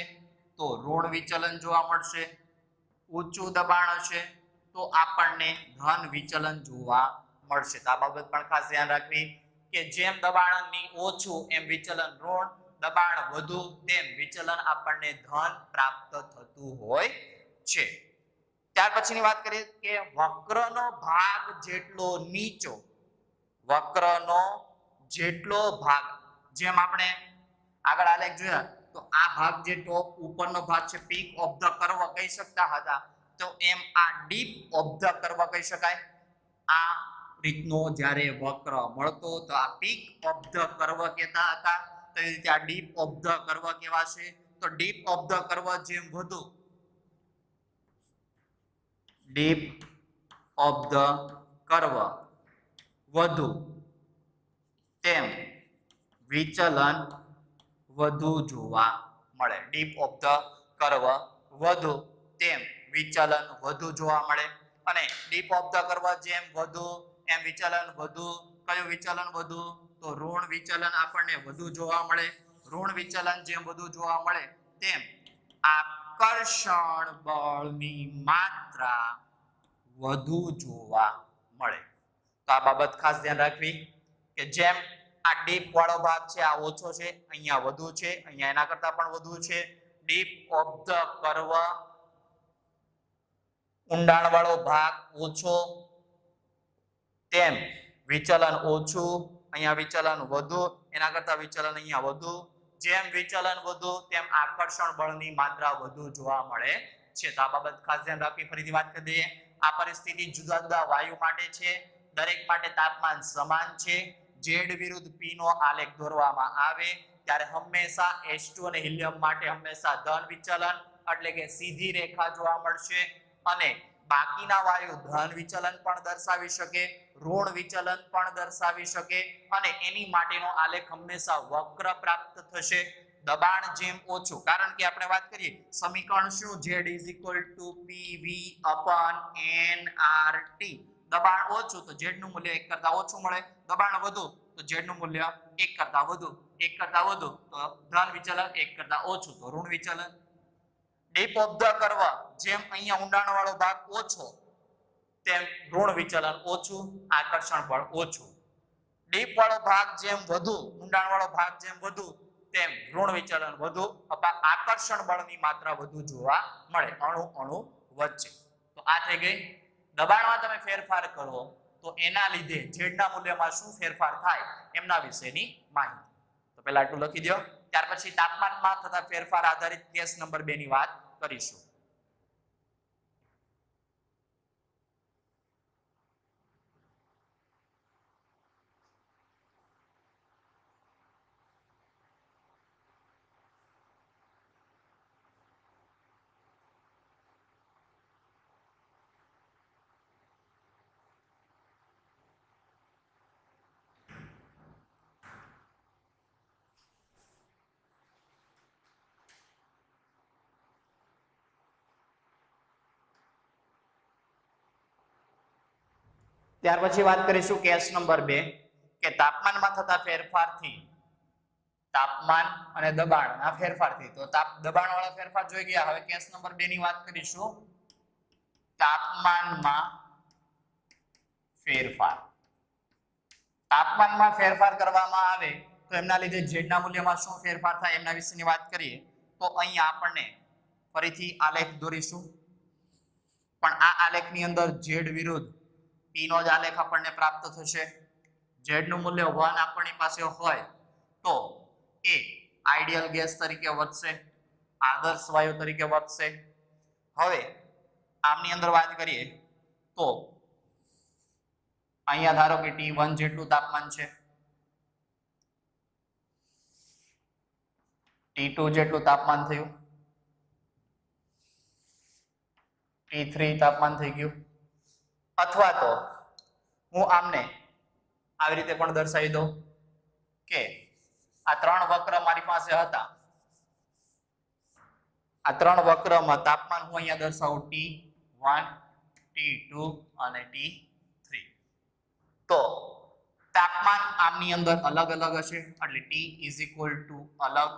તો ઋણ વિચલન જોવા મળશે, ઊંચું દબાણ હશે તો આપણને ધન વિચલન જોવા મળશે. તો આ બાબત પણ ખાસ ધ્યાન રાખવી કે જેમ દબાણ ઓછું એમ વિચલન ઋણ, દબાણ વધુ તેમ વિચલન આપણને ધન પ્રાપ્ત થતું હોય છે. ત્યાર પછીની વાત કરીએ કે વક્રનો ભાગ જેટલો નીચો, વક્રનો જેટલો ભાગ, જેમ આપણે આગળ આલેખ જોયા તો આ ભાગ જે ટોપ ઉપરનો ભાગ છે પીક ઓફ ધ કર્વ કહી શકતા હતા, તો એમ આ ડીપ ઓફ ધ કર્વ કહી શકાય. આ રીતનો જ્યારે વક્ર મળતો તો આ પીક ઓફ ધ કર્વ કહેતા હતા, તો એ રીતે આ ડીપ ઓફ ધ કર્વ કહેવાશે. તો ડીપ ઓફ ધ કર્વ જેમ વધુ, ડીપ ઓફ ધ કર્વ વધુ તેમ વિચલન વધુ જોવા મળે. ડીપ ઓફ ધ કર્વ વધુ તેમ વિચલન વધુ જોવા મળે. અને ડીપ ઓફ ધ કર્વ જેમ વધુ એમ વિચલન વધુ. કયું વિચલન વધુ? તો ઋણ વિચલન આપણને વધુ જોવા મળે. ઋણ વિચલન જેમ વધુ જોવા મળે તેમ આકર્ષણ બળની માત્રા વધુ જોવા મળે. તો આ બાબત ખાસ ધ્યાન રાખવી કે જેમ આ ડીપ વાળો ભાગ છે આ ઓછો છે, અહીંયા વધુ છે, અહીંયા એના કરતા પણ વધુ છે. ડીપ ઓફ ધ કર્વ ઊંડાણ વાળો ભાગ ઓછો તેમ વિચલન ઓછું, અહીંયા વિચલન વધુ, એના કરતા વિચલન અહીંયા વધુ. જેમ વિચલન વધુ તેમ આકર્ષણ બળની માત્રા વધુ જોવા મળે છે. તો આ બાબત ખાસ ધ્યાન રાખવી. ફરીથી વાત કરી દઈએ. આ પરિસ્થિતિ જુદા જુદા વાયુ માટે છે. દરેક માટે તાપમાન સમાન છે. Z વિરુદ્ધ P નો આલેખ દોરવામાં આવે ત્યારે હંમેશા H2 અને હિલિયમ માટે હંમેશા ધન વિચલન એટલે કે સીધી રેખા જોવા મળશે. અને બાકીના વાયુ ધન વિચલન પણ દર્શાવી શકે, ઋણ વિચલન પણ દર્શાવી શકે અને એની માટેનો આલેખ હંમેશા વક્ર પ્રાપ્ત થશે. દબાણ જેમ ઓછું, કારણ કે આપણે વાત કરીએ સમીકરણ શું? Z = PV/NRT. દબાણ ઓછું તો Z નું મૂલ્ય 1 કરતા ઓછું મળે. દબાણ વધુ તો Z નું મૂલ્ય 1 કરતા વધુ. 1 કરતા વધુ તો ધન વિચલન, 1 કરતા ઓછું તો ઋણ વિચલન. ડીપ ઓફ ધ કર્વ જેમ અહીંયા ઊંડાણ વાળો ભાગ ઓછો તેમ ઋણ વિચલન ઓછું, આકર્ષણ બળ ઓછું. ડીપ વાળો ભાગ જેમ વધુ, ઊંડાણ વાળો ભાગ જેમ વધુ, તેમ ઋણ વિચલન વધુ, આકર્ષણ બળની માત્રા વધુ જોવા મળે અણુ અણુ વચ્ચે. તો આ થઈ ગઈ. દબાણમાં તમે ફેરફાર કરો તો એના લીધે ઝેડના મૂલ્યમાં શું ફેરફાર થાય એમના વિશેની માહિતી. તો પહેલા આટલું લખી દો. ત્યાર પછી તાપમાનમાં થતા ફેરફાર આધારિત કેસ નંબર 2 ની વાત કરીશું. ત્યાર પછી વાત કરીશું કેસ નંબર 2 કે તાપમાનમાં થતા ફેરફારથી તાપમાન અને દબાણના ફેરફારથી. તો દબાણ વાળા ફેરફાર જોઈ ગયા. હવે કેસ નંબર 2 ની વાત કરીશું. તાપમાનમાં ફેરફાર. તાપમાનમાં ફેરફાર કરવામાં આવે તો એમના લીધે ઝેડના મૂલ્યમાં શું ફેરફાર થાય એમના વિશેની વાત કરીએ. તો અહીંયા આપણને ફરીથી આલેખ દોરીશું, પણ આ આલેખની અંદર ઝેડ વિરુદ્ધ P નો જ આલેખ આપણને પ્રાપ્ત થશે. Z નું મૂલ્ય 1 આપણી પાસે હોય તો એ આઈડિયલ ગેસ તરીકે વધશે, આદર્શ વાયુ તરીકે વધશે. હવે આમની અંદર વાત કરીએ તો અહીંયા ધારો કે T1 જેટલું તાપમાન છે, T2 જેટલું તાપમાન થયું, T3 તાપમાન થઈ ગયું. અથવા તો હું આમને આવી રીતે પણ દર્શાવી દઉં કે આ ત્રણ વક્ર મારી પાસે હતા. આ ત્રણ વક્રમાં તાપમાન હું અહીંયા દર્શાવું T1, T2 અને T3. તો તાપમાન આમની અંદર અલગ અલગ હશે એટલે T = અલગ,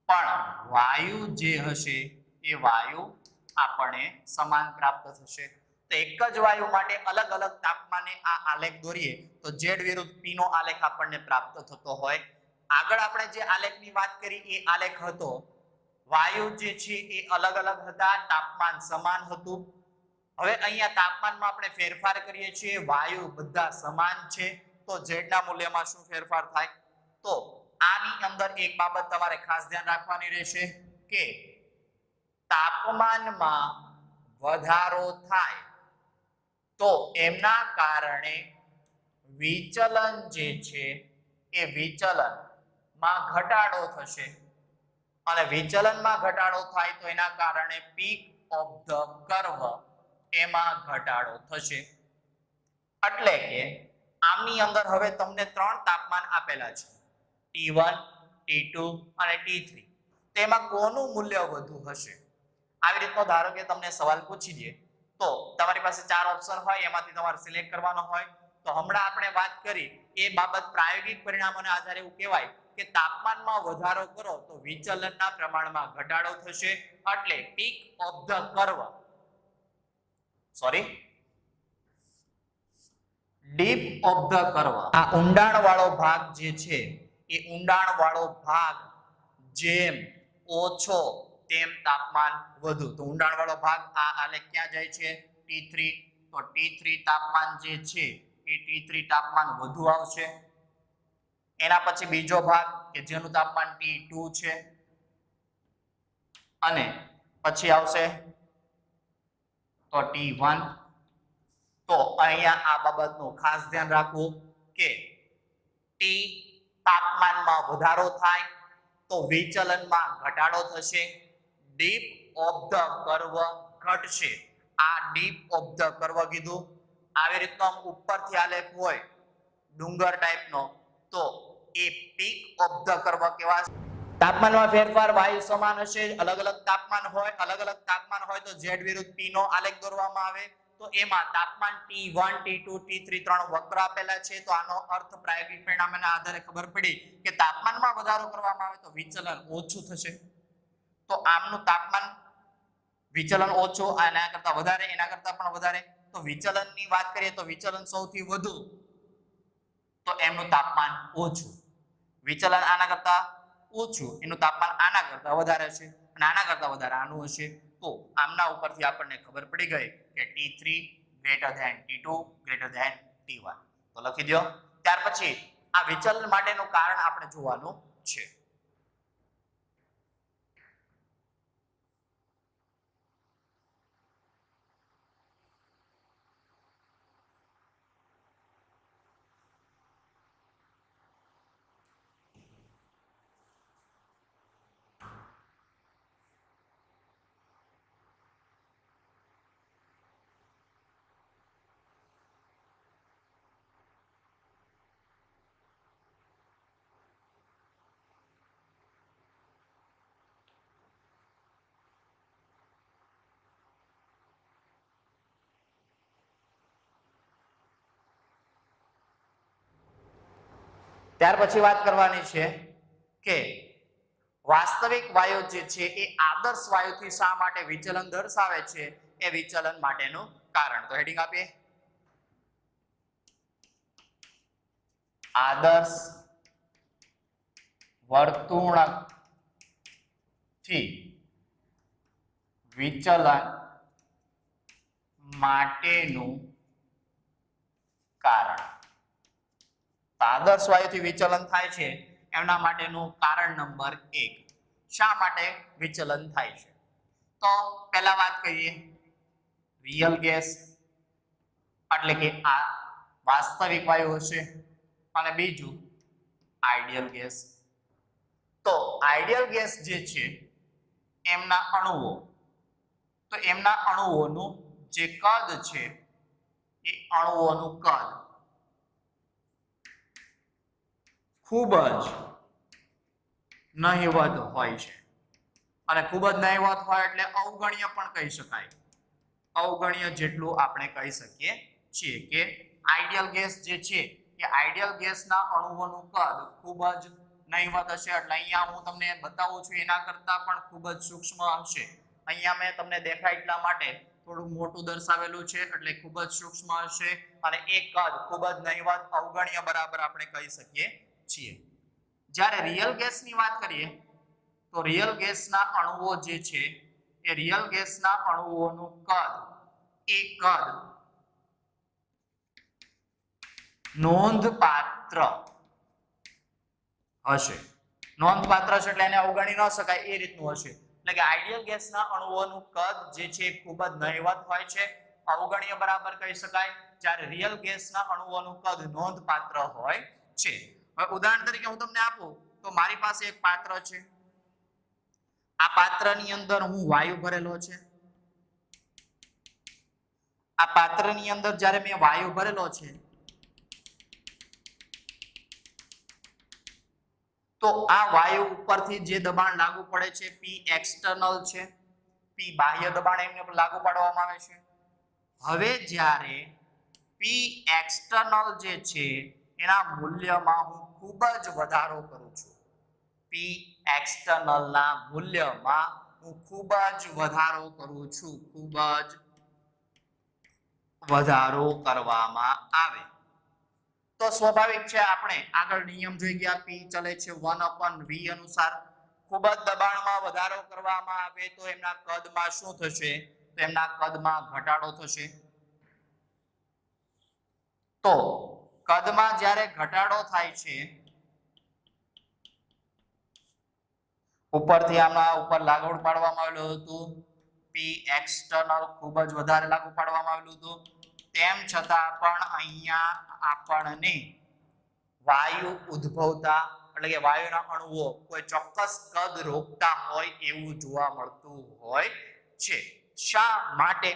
પણ વાયુ જે હશે એ વાયુ આપણને સમાન પ્રાપ્ત થશે. તો એક જ વાયુ માટે અલગ અલગ તાપમાને આ આલેખ દોરીએ તો Z વિરુદ્ધ P નો આલેખ આપણને પ્રાપ્ત થતો હોય. આગળ આપણે જે આલેખની વાત કરી એ આલેખ હતો. વાયુ જે છે એ અલગ અલગ હતા, તાપમાન સમાન હતું. હવે અહીંયા તાપમાનમાં આપણે ફેરફાર કરીએ છીએ, વાયુ બધા સમાન છે, તો Z ના મૂલ્યમાં શું ફેરફાર થાય? તો આની અંદર એક બાબત તમારે ખાસ ધ્યાન રાખવાની રહેશે કે તાપમાનમાં વધારો થાય તો એમના કારણે વિચલન જે છે એ વિચલનમાં ઘટાડો થશે, અને વિચલનમાં ઘટાડો થાય તો એના કારણે પીક ઓફ ધ કર્વ એમાં ઘટાડો થશે. એટલે કે આમની અંદર હવે તમને ત્રણ તાપમાન આપેલા છે, T1, T2 અને T3. તેમાં કોનું મૂલ્ય વધુ હશે? આવી રીતનો ધારો કે તમને સવાલ પૂછી દે તો તમારી પાસે 4 ઓપ્શન હોય, એમાંથી તમારે સિલેક્ટ કરવાનો હોય. તો હમણાં આપણે વાત કરી એ બાબત પ્રાયોગિક પરિણામોના આધારે એવું કહેવાય કે તાપમાનમાં વધારો કરો તો વિચલનના પ્રમાણમાં ઘટાડો થશે, એટલે peak of the curve deep of the curve, આ ઊંડાણ વાળો ભાગ જે છે એ ઊંડાણ વાળો ભાગ જેમ ઓછો તેમ તાપમાન વધુ. તો ઊંડાણ વાળો ભાગ આ આલેખ ક્યાં જાય છે? T3. તો T3 તાપમાન જે છે એ T3 તાપમાન વધુ આવશે. એના પછી બીજો ભાગ કે જેનું તાપમાન T2 છે, અને પછી આવશે તો T1. તો અહીંયા આ બાબતનું ખાસ ધ્યાન રાખવું કે T તાપમાનમાં વધારો થાય તો વિચલનમાં ઘટાડો થશે, ડીપ ઓફ ધ કર્વ ઘટશે. આ ડીપ ઓફ ધ કર્વ કીધું. આવી રીતનો ઉપરથી આલેખ હોય ડુંગર ટાઈપનો તો એ પીક ઓફ ધ કર્વ કહેવાશે. તાપમાનમાં ફેરફાર વાયુ સમાન હશે, અલગ અલગ તાપમાન હોય તો Z વિરુદ્ધ P નો આલેખ દોરવામાં આવે. તો એમાં તાપમાન T1, T2, T3 ત્રણ વક્ર આપેલા છે. તો આનો અર્થ પ્રાયોગિક પરિણામના આધારે ખબર પડી કે તાપમાનમાં વધારો કરવામાં આવે તો વિચલન ઓછું થશે. તો આમનું તાપમાન વિચલન ઓછું, આના કરતા વધારે, એના કરતા પણ વધારે. તો વિચલનની વાત કરીએ તો વિચલન સૌથી વધુ તો એમનું તાપમાન ઓછું, વિચલન આના કરતા ઓછું, એનું તાપમાન આના કરતા વધારે છે અને આના કરતા વધારે આનું હશે. તો આમના ઉપરથી આપણને ખબર પડી ગઈ કે T3 greater than T2 greater than T1. તો લખી દો. ત્યાર પછી આ વિચલન માટેનું કારણ આપણે જોવાનું છે. ત્યાર પછી વાત કરવાની છે કે વાસ્તવિક વાયુ જે છે એ આદર્શ વાયુથી શા માટે વિચલન દર્શાવે છે, એ વિચલન માટેનું કારણ. તો હેડિંગ આપીએ, આદર્શ વર્તુળક થી વિચલન માટેનું કારણ. આદર્શ વાયુથી વિચલન થાય છે એમના માટેનું કારણ નંબર 1. શા માટે વિચલન થાય છે? તો પહેલા વાત કરીએ, રિયલ ગેસ એટલે કે આ વાસ્તવિક વાયુ હશે, અને બીજું આઈડિયલ ગેસ. તો આઈડિયલ ગેસ જે છે એમના અણુઓ, તો એમના અણુઓનું જે કદ છે એ અણુઓનું કદ ખૂબ જ નહિવત હોય છે. અને ખૂબ જ નહિવત હોય એટલે અવગણ્ય પણ કહી શકાય. અવગણ્ય જેટલું આપણે કહી શકીએ છીએ કે આઈડિયલ ગેસ જે છે એ આઈડિયલ ગેસના અણુઓનું કદ ખૂબ જ નહિવત હશે. એટલે અહીંયા હું તમને બતાવું છું એના કરતા પણ ખૂબ જ સૂક્ષ્મ હશે. અહીંયા મેં તમને દેખાય એટલા માટે થોડું મોટું દર્શાવેલું છે, એટલે ખૂબ જ સૂક્ષ્મ હશે અને એ કદ ખૂબ જ નહિવત અવગણ્ય બરાબર આપણે કહી શકીએ છીએ. જ્યારે રિયલ ગેસની વાત કરીએ તો રિયલ ગેસના અણુઓ જે છે એ રિયલ ગેસના અણુઓનું કદ એ કદ નોંધપાત્ર હશે. નોંધપાત્ર છે એટલે એને અવગણી ન શકાય એ રીતનું હશે. એટલે કે આઈડિયલ ગેસના અણુઓનું કદ જે છે ખૂબ જ નહિવત હોય છે, અવગણ્ય બરાબર કહી શકાય, જ્યારે રિયલ ગેસના અણુઓનું કદ નોંધપાત્ર હોય છે. હવે ઉદાહરણ તરીકે હું તમને આપું તો મારી પાસે એક પાત્ર છે. આ પાત્રની અંદર હું વાયુ ભરેલો છે. આ પાત્રની અંદર જ્યારે મેં વાયુ ભરેલો છે તો આ વાયુ ઉપરથી જે દબાણ લાગુ પડે છે P એક્સટર્નલ છે, P બાહ્ય દબાણ એમને પર લાગુ પાડવામાં આવે છે. હવે જ્યારે P એક્સટર્નલ જે છે એના મૂલ્યમાં હું ખૂબ જ વધારો કરું છું, P એક્સટર્નલ ના મૂલ્યમાં હું ખૂબ જ વધારો કરું છું, ખૂબ જ વધારો કરવામાં આવે તો સ્વાભાવિક છે આપણે આગળ નિયમ જોઈ ગયા, P ચલે છે 1/V અનુસાર. ખૂબ જ દબાણમાં વધારો કરવામાં આવે તો એમના કદમાં શું થશે? તો એમના કદમાં ઘટાડો થશે. તો કદમાં જ્યારે ઘટાડો થાય છે, ઉપરથી આમના ઉપર લાગુ પાડવામાં આવેલું હતું P એક્સટર્નલ, ખૂબ જ વધારે લાગુ પાડવામાં આવેલું હતું, તેમ છતાં પણ અહીંયા આપણને વાયુ ઉદ્ભવતા એટલે કે વાયુના અણુઓ કોઈ ચોક્કસ કદ રોકતા હોય એવું જોવા મળતું હોય છે. શા માટે?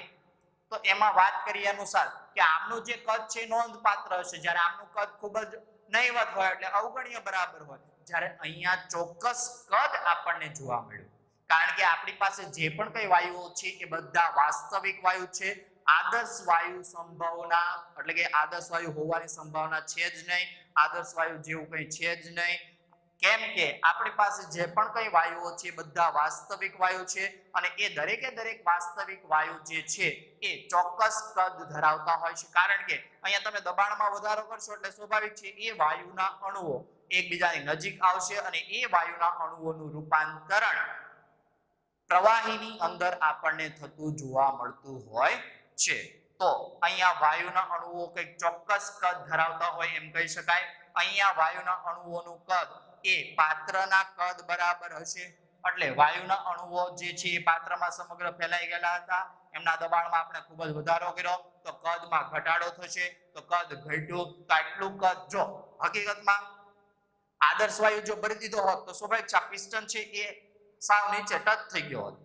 તો એમાં વાત કરીએ અનુસાર કે આમનું જે કદ છે નોંધપાત્ર હશે, જ્યારે આમનું કદ ખૂબ જ નહિવત હોય એટલે અવગણ્ય બરાબર હોય, જ્યારે અહીંયા ચોક્કસ કદ આપણને જોવા મળ્યું. કારણ કે આપણી પાસે જે પણ કઈ વાયુઓ છે એ બધા વાસ્તવિક વાયુ છે. આદર્શ વાયુ સંભાવના એટલે કે આદર્શ વાયુ હોવાની સંભાવના છે જ નહીં, આદર્શ વાયુ જેવું કંઈ છે જ નહીં. કેમ કે આપણી પાસે જે પણ કઈ વાયુઓ છે બધા વાસ્તવિક વાયુ છે અને એ દરેકે દરેક વાસ્તવિક વાયુ જે છે એ ચોક્કસ કદ ધરાવતા હોય છે કારણ કે અહીંયા તમે દબાણમાં વધારો કરશો એટલે સ્વાભાવિક છે એ વાયુના અણુઓ એકબીજાની નજીક આવશે અને એ વાયુના અણુઓનું રૂપાંતરણ પ્રવાહીની અંદર આપણને થતું જોવા મળતું હોય છે તો અહીંયા વાયુના અણુઓ કંઈક ચોક્કસ કદ ધરાવતા હોય એમ કહી શકાય અહીંયા વાયુના અણુઓનું કદ એ પાત્રના કદ બરાબર હશે એટલે વાયુના અણુઓ જે છે એ પાત્રમાં સમગ્ર ફેલાઈ ગયેલા હતા એમના દબાણમાં આપણે ખૂબ જ વધારો કર્યો તો કદમાં ઘટાડો થશે તો કદ ઘટ્યું તો આટલું કદ જો હકીકતમાં આદર્શ વાયુ જો ભરી દીધો હોત તો સ્વાભાવિક છે પિસ્ટન છે એ સાવ નીચે ટચ થઈ ગયો હોત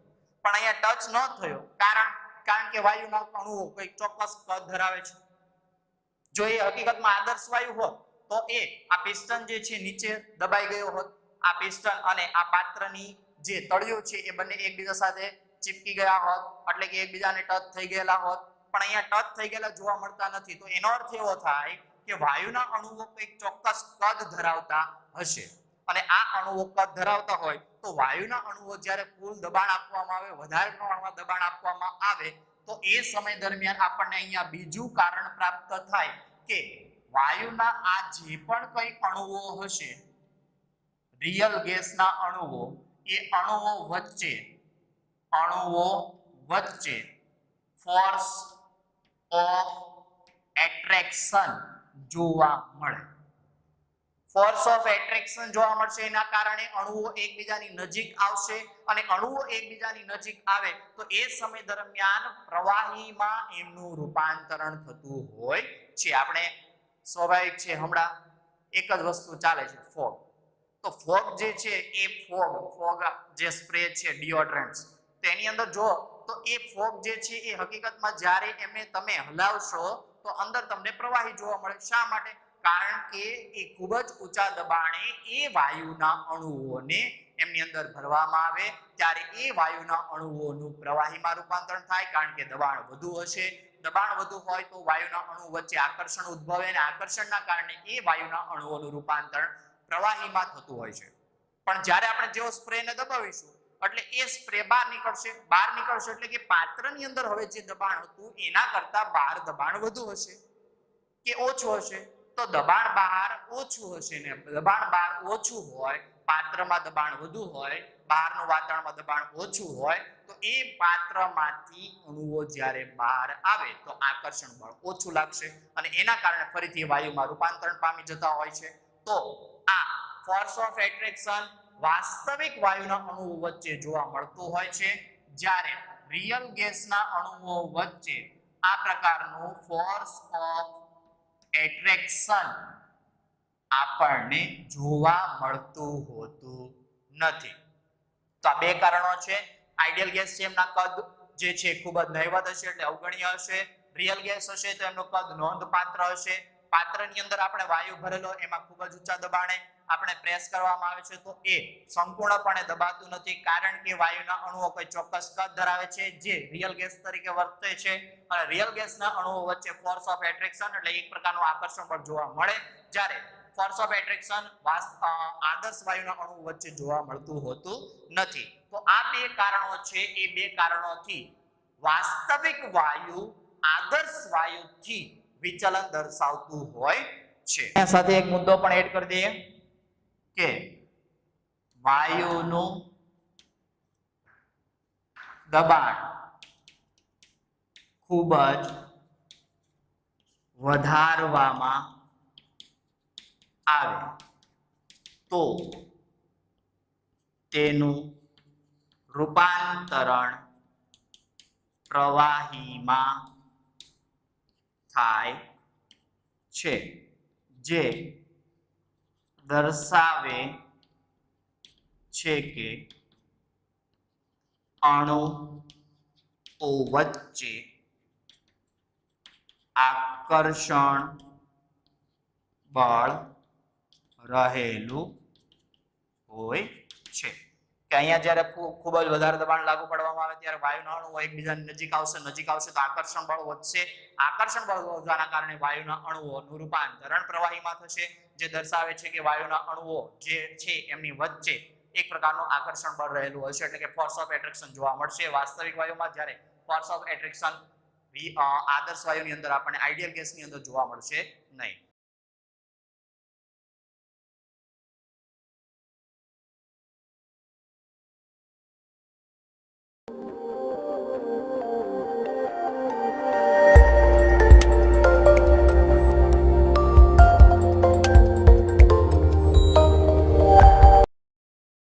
પણ અહીંયા ટચ ન થયો કારણ કે વાયુના અણુઓ કંઈક ચોક્કસ કદ ધરાવે છે જો એ હકીકતમાં આદર્શ વાયુ હોત તો એ આ પિસ્ટન જે છે નીચે દબાઈ ગયો હોત આ પિસ્ટન અને આ પાત્રની જે તળિયો છે એ બંને એકબીજા સાથે ચીપકી ગયા હોત એટલે કે એકબીજાને ટચ થઈ ગયેલા હોત પણ અહીંયા ટચ થઈ ગયેલા જોવા મળતા નથી તો એનો અર્થ એવો થાય કે વાયુના અણુઓ કંઈક ચોક્કસ કદ ધરાવતા હશે અને આ અણુઓ કદ ધરાવતા હોય તો વાયુના અણુઓ જ્યારે કુલ દબાણ આપવામાં આવે વધારે પ્રમાણમાં દબાણ આપવામાં આવે તો એ સમય દરમિયાન આપણને અહીંયા બીજું કારણ પ્રાપ્ત થાય કે વાયુના આ જે પણ કઈ અણુઓ હશે રિયલ ગેસના અણુઓ એ અણુઓ વચ્ચે ફોર્સ ઓફ એટ્રેક્શન જોવા મળે ફોર્સ ઓફ એટ્રેક્શન જોવા મળશે એના કારણે અણુઓ એકબીજાની નજીક આવશે અને અણુઓ એકબીજાની નજીક આવે તો એ સમય દરમિયાન પ્રવાહીમાં એમનું રૂપાંતરણ થતું હોય છે આપણે સ્વાભાવિક છે હમણાં એક જ વસ્તુ ચાલે છે ફોગ તો ફોગ જે છે એ ફોગ જે સ્પ્રે છે ડિઓડ્રન્ટ્સ તો એની અંદર જો તો એ ફોગ જે છે એ હકીકતમાં જ્યારે એમને તમે હલાવશો તો અંદર તમને પ્રવાહી જોવા મળે શા માટે કારણ કે એ ખૂબ જ ઊંચા દબાણે એ વાયુના અણુઓને એમની અંદર ભરવામાં આવે ત્યારે એ વાયુના અણુઓનું પ્રવાહીમાં રૂપાંતરણ થાય કારણ કે દબાણ વધુ હશે દબાણ વધુ હોય તો વાયુના અણુ વચ્ચે આકર્ષણ ઉદ્ભવે અને આકર્ષણના કારણે એ વાયુના અણુઓનું રૂપાંતરણ પ્રવાહીમાં થતું હોય છે પણ જ્યારે આપણે જેવો સ્પ્રેને દબાવીશું એટલે એ સ્પ્રે બહાર નીકળશે એટલે કે પાત્રની અંદર હવે જે દબાણ હતું એના કરતા બહાર દબાણ વધુ હશે કે ઓછું હશે તો દબાણ બહાર ઓછું હશે ને દબાણ બહાર ઓછું હોય પાત્રમાં દબાણ વધુ હોય બહારનું વાતાવરણમાં દબાણ ઓછું હોય તો એ પાત્રમાંથી અણુઓ જ્યારે બહાર આવે તો આકર્ષણ બળ ઓછું લાગશે અને એના કારણે ફરીથી વાયુમાં રૂપાંતરણ પામી જતા હોય છે તો આ ફોર્સ ઓફ એટ્રેક્શન વાસ્તવિક વાયુના અણુઓ વચ્ચે જોવા મળતું હોય છે જ્યારે રિયલ ગેસના અણુઓ વચ્ચે આ પ્રકારનું ફોર્સ ઓફ એટ્રેક્શન આપણને જોવા મળતું હોતું નથી તો આ બે કારણો છે આઈડિયલ ગેસ છે એમના કદ જે છે ખૂબ જ નહિવત હશે એટલે અવગણ્ય હશે રિયલ ગેસ હશે તો એમનું કદ નોંધપાત્ર હશે પાત્રની અંદર આપણે વાયુ ભરેલો એમાં ખૂબ જ ઊંચા દબાણે આપણે પ્રેસ કરવામાં આવે છે તો એ સંપૂર્ણપણે દબાતું નથી કારણ કે વાયુના અણુઓ કોઈ ચોક્કસ કદ ધરાવે છે જે રિયલ ગેસ તરીકે વર્તે છે અને રિયલ ગેસના અણુઓ વચ્ચે ફોર્સ ઓફ એટ્રેક્શન એટલે એક પ્રકારનું આકર્ષણ પણ જોવા મળે જ્યારે ફોર્સ ઓફ એટ્રેક્શન આદર્શ વાયુના અણુ વચ્ચે જોવા મળતું હોતું નથી તો આ બે કારણો છે એ બે કારણોથી વાસ્તવિક વાયુ આદર્શ વાયુથી વિચલન દર્શાવતું હોય છે એના સાથે એક મુદ્દો પણ એડ કરી દઈએ કે વાયુનું દબાણ ખૂબ જ વધારવામાં આવે તો તેનું રૂપાંતરણ પ્રવાહીમાં થાય છે જે દર્શાવે છે કે અણુઓ વચ્ચે આકર્ષણ બળ રહેલું હોય છે કે અહીંયા જ્યારે ખૂબ જ વધારે દબાણ લાગુ પાડવામાં આવે ત્યારે વાયુના અણુઓ એકબીજાની નજીક આવશે તો આકર્ષણ બળ વધશે આકર્ષણ બળ વધવાના કારણે વાયુના અણુઓનું રૂપાંતરણ પ્રવાહીમાં થશે જે દર્શાવે છે કે વાયુના અણુઓ જે છે એમની વચ્ચે એક પ્રકારનું આકર્ષણ બળ રહેલું હોય છે, એટલે કે ફોર્સ ઓફ એટ્રેક્શન જોવા મળશે વાસ્તવિક વાયુમાં, જ્યારે ફોર્સ ઓફ એટ્રેક્શન આદર્શ વાયુની અંદર આપણને આઈડિયલ ગેસની અંદર જોવા મળશે નહીં.